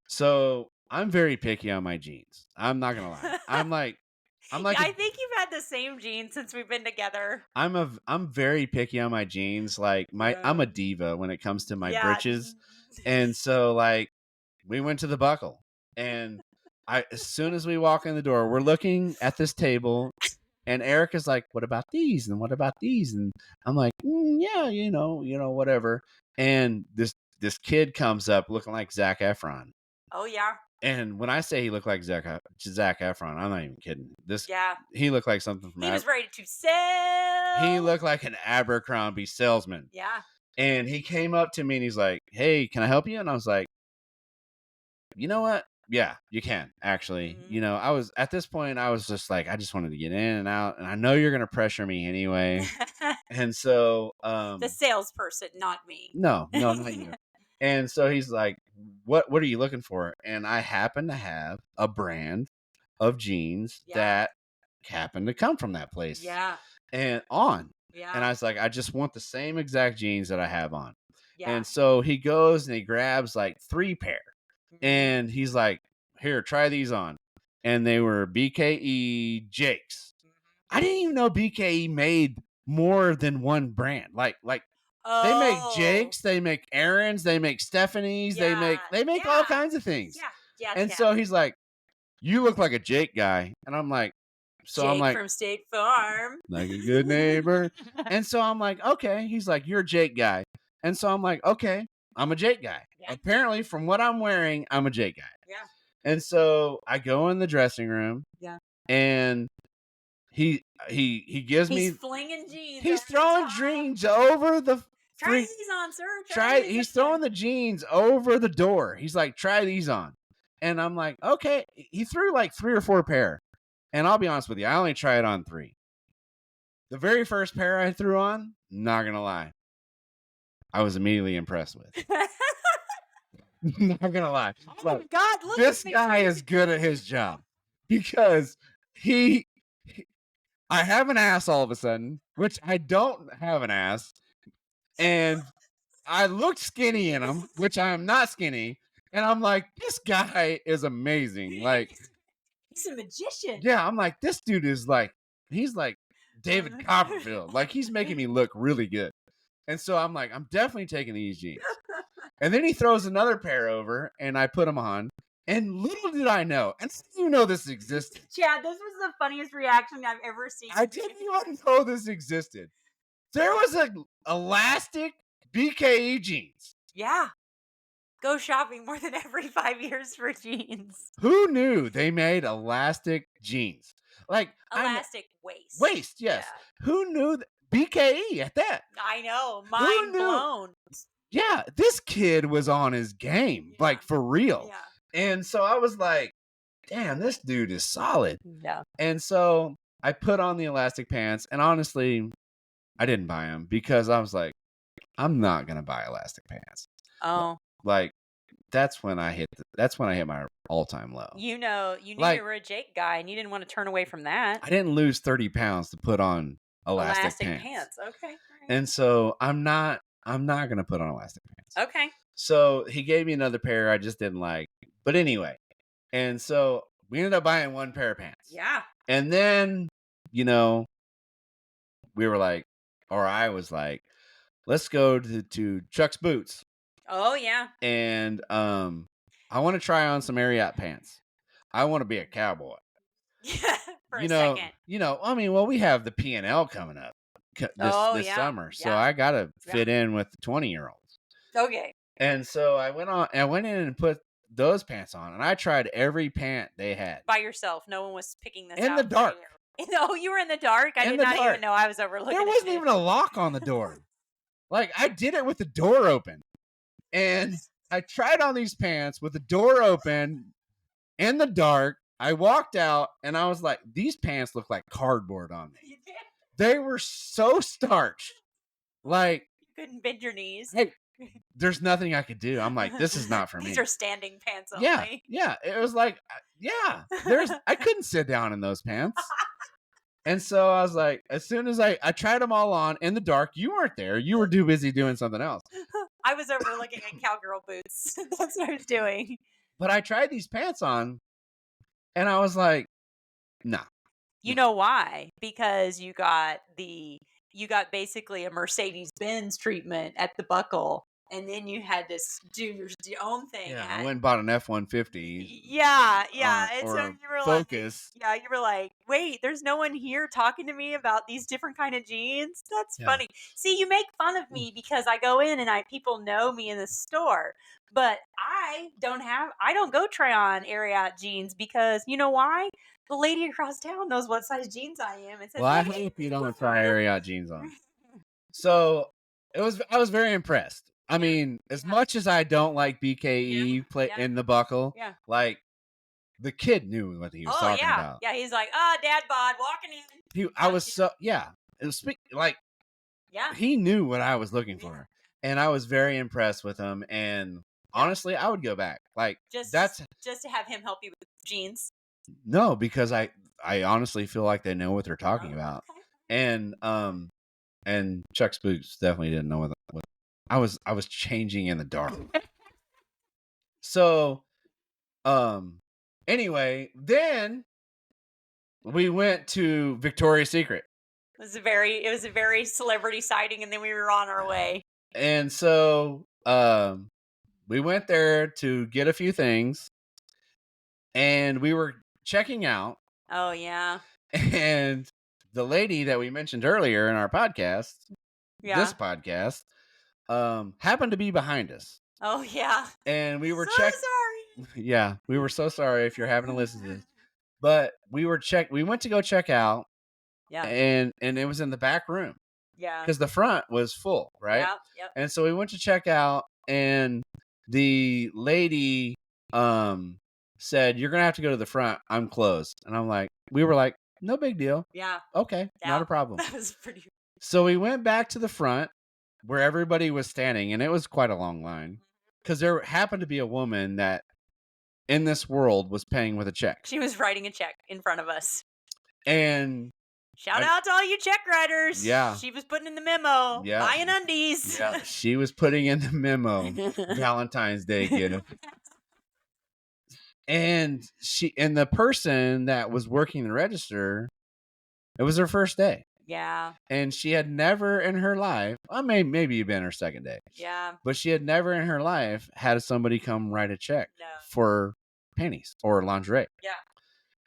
So I'm very picky on my jeans. I'm not gonna lie. I'm like I think you've had the same jeans since we've been together. I'm very picky on my jeans. Like I'm a diva when it comes to my britches. And so like we went to the Buckle, and as soon as we walk in the door, we're looking at this table, and Erica's like, "What about these? And what about these?" And I'm like, "Yeah, whatever." And this kid comes up looking like Zac Efron. Oh yeah. And when I say he looked like Zac Efron, I'm not even kidding. He looked like something from. He was ready to sell. He looked like an Abercrombie salesman. Yeah. And he came up to me and he's like, "Hey, can I help you?" And I was like, "You know what? Yeah, you can actually." Mm-hmm. I was at this point, I was just like, I just wanted to get in and out, and I know you're gonna pressure me anyway. And so, the salesperson, not me. No, not you. And so he's like, what are you looking for? And I happen to have a brand of jeans that happen to come from that place. Yeah. And on. Yeah. And I was like, I just want the same exact jeans that I have on. Yeah. And so he goes and he grabs like 3 pair. Mm-hmm. And he's like, "Here, try these on." And they were BKE Jakes. Mm-hmm. I didn't even know BKE made more than one brand. Like they make Jakes, they make Aaron's, they make Stephanie's, they make all kinds of things. Yeah. And so he's like, "You look like a Jake guy." And I'm like, Jake from State Farm. Like a good neighbor. And so I'm like, "Okay." He's like, "You're a Jake guy." And so I'm like, "Okay, I'm a Jake guy." Yeah. Apparently, from what I'm wearing, I'm a Jake guy. Yeah. And so I go in the dressing room. Yeah. And he gives me. He's flinging jeans. He's throwing jeans over the. Try these on, sir. He's throwing the jeans over the door. He's like, "Try these on." And I'm like, "Okay." He threw like 3 or 4 pair. And I'll be honest with you, I only tried on 3. The very first pair I threw on, not gonna lie, I was immediately impressed with. Not gonna lie. Oh my God, look, this guy is good at his job, because I have an ass all of a sudden, which I don't have an ass. And I looked skinny in him, which I'm not skinny. And I'm like, this guy is amazing. Like, he's a magician. Yeah, I'm like, this dude is like, he's like David Copperfield. Like, he's making me look really good. And so I'm like, I'm definitely taking these jeans. And then he throws another pair over, and I put them on. And little did I know, and you know this existed. Chad, this was the funniest reaction I've ever seen. I didn't even know this existed. There was an elastic BKE jeans. Yeah. Go shopping more than every 5 years for jeans. Who knew they made elastic jeans? Like elastic waist. Waist, yes. Yeah. Who knew BKE at that? I know. Mind blown. Yeah, this kid was on his game, like for real. Yeah. And so I was like, damn, this dude is solid. Yeah. And so I put on the elastic pants, and honestly, I didn't buy them because I was like, I'm not gonna buy elastic pants. Oh. Like, that's when I hit my all-time low. You knew you were a Jake guy, and you didn't want to turn away from that. I didn't lose 30 pounds to put on elastic pants. Okay. Right. And so I'm not gonna put on elastic pants. Okay. So he gave me another pair I just didn't like. But anyway, and so we ended up buying 1 pair of pants. Yeah. And then, we were like, or I was like, let's go to Chuck's Boots. Oh yeah. And I want to try on some Ariat pants. I want to be a cowboy. Yeah, for a second. I mean, well, we have the P&L coming up this summer, so I gotta fit in with the 20-year-olds. Okay. And so I went in and put those pants on, and I tried every pant they had. By yourself. No one was picking this out. In the dark. No, you were in the dark? I did not even know I was overlooking. There wasn't even a lock on the door. Like, I did it with the door open. And I tried on these pants with the door open in the dark. I walked out, and I was like, these pants look like cardboard on me. You did? They were so starched. Like, you couldn't bend your knees. Hey, there's nothing I could do. I'm like, this is not for me. These are standing pants only. Yeah. It was like, I couldn't sit down in those pants. And so I was like, as soon as I tried them all on in the dark, you weren't there. You were too busy doing something else. I was over looking at cowgirl boots. That's what I was doing. But I tried these pants on, and I was like, nah. You know why? Because you got basically a Mercedes-Benz treatment at the buckle. And then you had to do your own thing. Yeah, I went and bought an F-150. Yeah. Or so you were Focus. like, you were like, wait, there's no one here talking to me about these different kind of jeans. That's funny. See, you make fun of me because I go in and people know me in the store, but I don't go try on Ariat jeans because you know why? The lady across town knows what size jeans I am. And says, well, I hope you don't try Ariat jeans on. So I was very impressed. I mean, as much as I don't like BKE in the buckle, like the kid knew what he was talking about. Yeah, he's like, dad bod walking in. I was so it was like he knew what I was looking for, and I was very impressed with him. And honestly, I would go back. Like just to have him help you with jeans. No, because I honestly feel like they know what they're talking about, and Chuck's boots definitely didn't know what I was changing in the dark. So, anyway, then we went to Victoria's Secret. It was a very celebrity sighting, and then we were on our way. And so, we went there to get a few things, and we were checking out. Oh yeah. And the lady that we mentioned earlier in our podcast, this podcast, happened to be behind us. Oh yeah. And we were sorry. Yeah, we were so sorry if you're having to listen to this. But we went to go check out. Yeah. And it was in the back room. Yeah. Because the front was full, right? Yep. And so we went to check out, and the lady said, "You're gonna have to go to the front. I'm closed." And we were like, no big deal. Yeah. Okay, not a problem. That was pretty. So we went back to the front where everybody was standing, and it was quite a long line because there happened to be a woman that in this world was paying with a check. She was writing a check in front of us. And shout out to all you check writers. Yeah. She was putting in the memo. Yeah. Buying undies. Yeah. She was putting in the memo. Valentine's Day gift. And the person that was working the register, it was her first day. Yeah. And she had never in her life, well, maybe you've been her second day. Yeah. But she had never in her life had somebody come write a check for panties or lingerie. Yeah.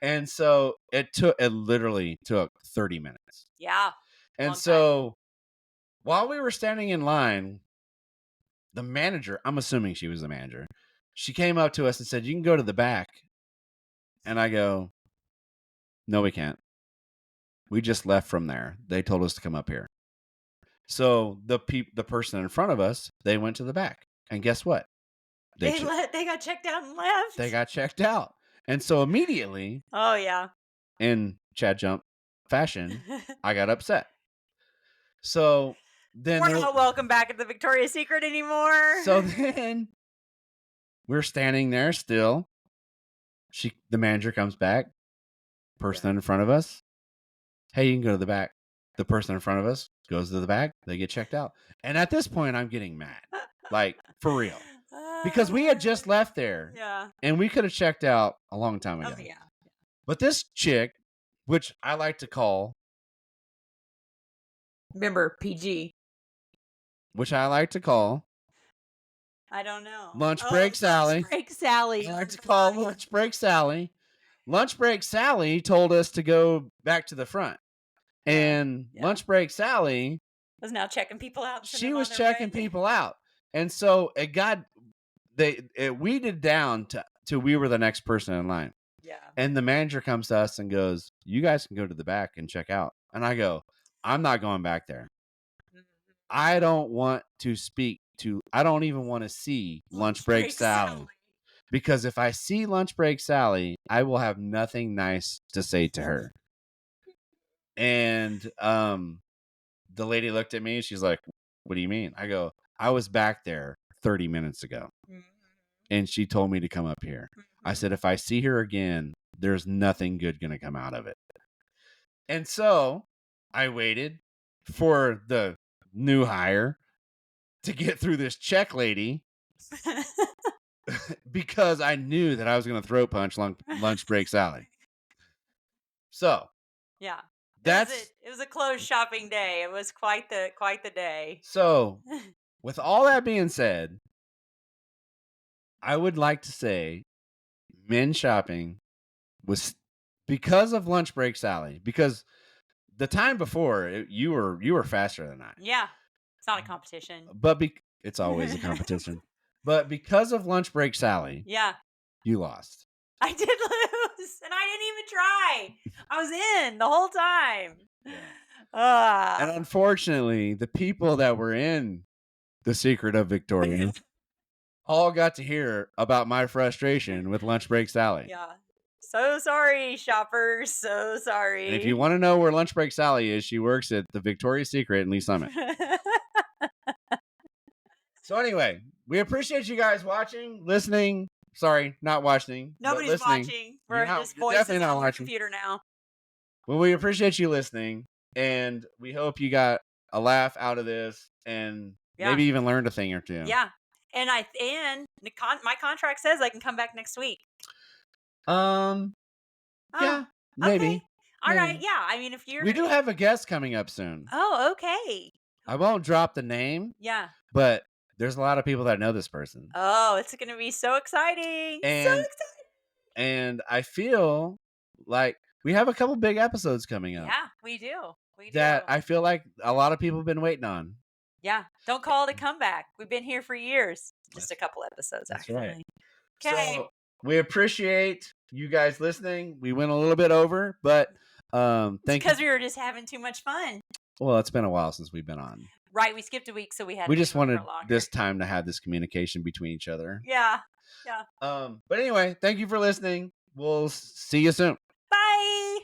And so it literally took 30 minutes. Yeah. And so while we were standing in line, the manager, I'm assuming she was the manager, she came up to us and said, "You can go to the back." And I go, "No, we can't. We just left from there. They told us to come up here." So the person in front of us, they went to the back. And guess what? They got checked out and left. They got checked out. And so immediately, oh yeah, in Chad Jump fashion, I got upset. So then we're not welcome back at the Victoria's Secret anymore. So then we're standing there still. The manager comes back. Person in front of us, "Hey, you can go to the back." The person in front of us goes to the back. They get checked out. And at this point, I'm getting mad. Like, for real. Because we had just left there. Yeah. And we could have checked out a long time ago. Oh, yeah. But this chick, which I like to call... Remember, PG. Which I like to call... I don't know. Lunch Break Sally. Lunch Break Sally. I like to call Lunch Break Sally. Lunch Break Sally told us to go back to the front. And Lunch Break Sally... was now checking people out. She was checking people out. And so they weeded down to we were the next person in line. Yeah. And the manager comes to us and goes, "You guys can go to the back and check out." And I go, "I'm not going back there. I don't want to speak to. I don't even want to see lunch break Sally. Because if I see lunch break Sally, I will have nothing nice to say to her." And the lady looked at me. She's like, "What do you mean?" I go, "I was back there 30 minutes ago. And she told me to come up here." I said, "If I see her again, there's nothing good going to come out of it." And so I waited for the new hire to get through this check lady because I knew that I was going to throat punch lunch break Sally. So yeah, it was a closed shopping day. It was quite the day. So with all that being said, I would like to say men's shopping was because of lunch break Sally, because the time before you were faster than I. Yeah. It's not a competition. But it's always a competition. But because of lunch break Sally, yeah, you lost. I did lose, and I didn't even try. I was in the whole time. And unfortunately, the people that were in The Secret of Victoria all got to hear about my frustration with lunch break Sally. Yeah. So sorry, shoppers. So sorry. And if you want to know where lunch break Sally is, she works at the Victoria's Secret in Lee Summit. So anyway, we appreciate you guys watching, listening. Sorry, not watching. Nobody's watching. We're just voices on the computer now. Well, we appreciate you listening, and we hope you got a laugh out of this, and maybe even learned a thing or two. Yeah, and my contract says I can come back next week. Yeah, maybe. Okay. All right. Yeah, I mean, we do have a guest coming up soon. Oh, okay. I won't drop the name. Yeah. But there's a lot of people that know this person. Oh, it's going to be so exciting. And I feel like we have a couple big episodes coming up. Yeah, we do. That I feel like a lot of people have been waiting on. Yeah. Don't call it a comeback. We've been here for years. Just a couple episodes, actually. Right. Okay. So we appreciate you guys listening. We went a little bit over, but thank you. Because we were just having too much fun. Well, it's been a while since we've been on. Right, we skipped a week, so we just wanted this time to have this communication between each other. Yeah. But anyway, thank you for listening. We'll see you soon. Bye.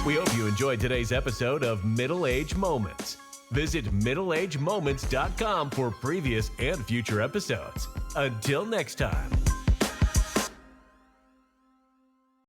We hope you enjoyed today's episode of Middle Age Moments. Visit middleagemoments.com for previous and future episodes. Until next time.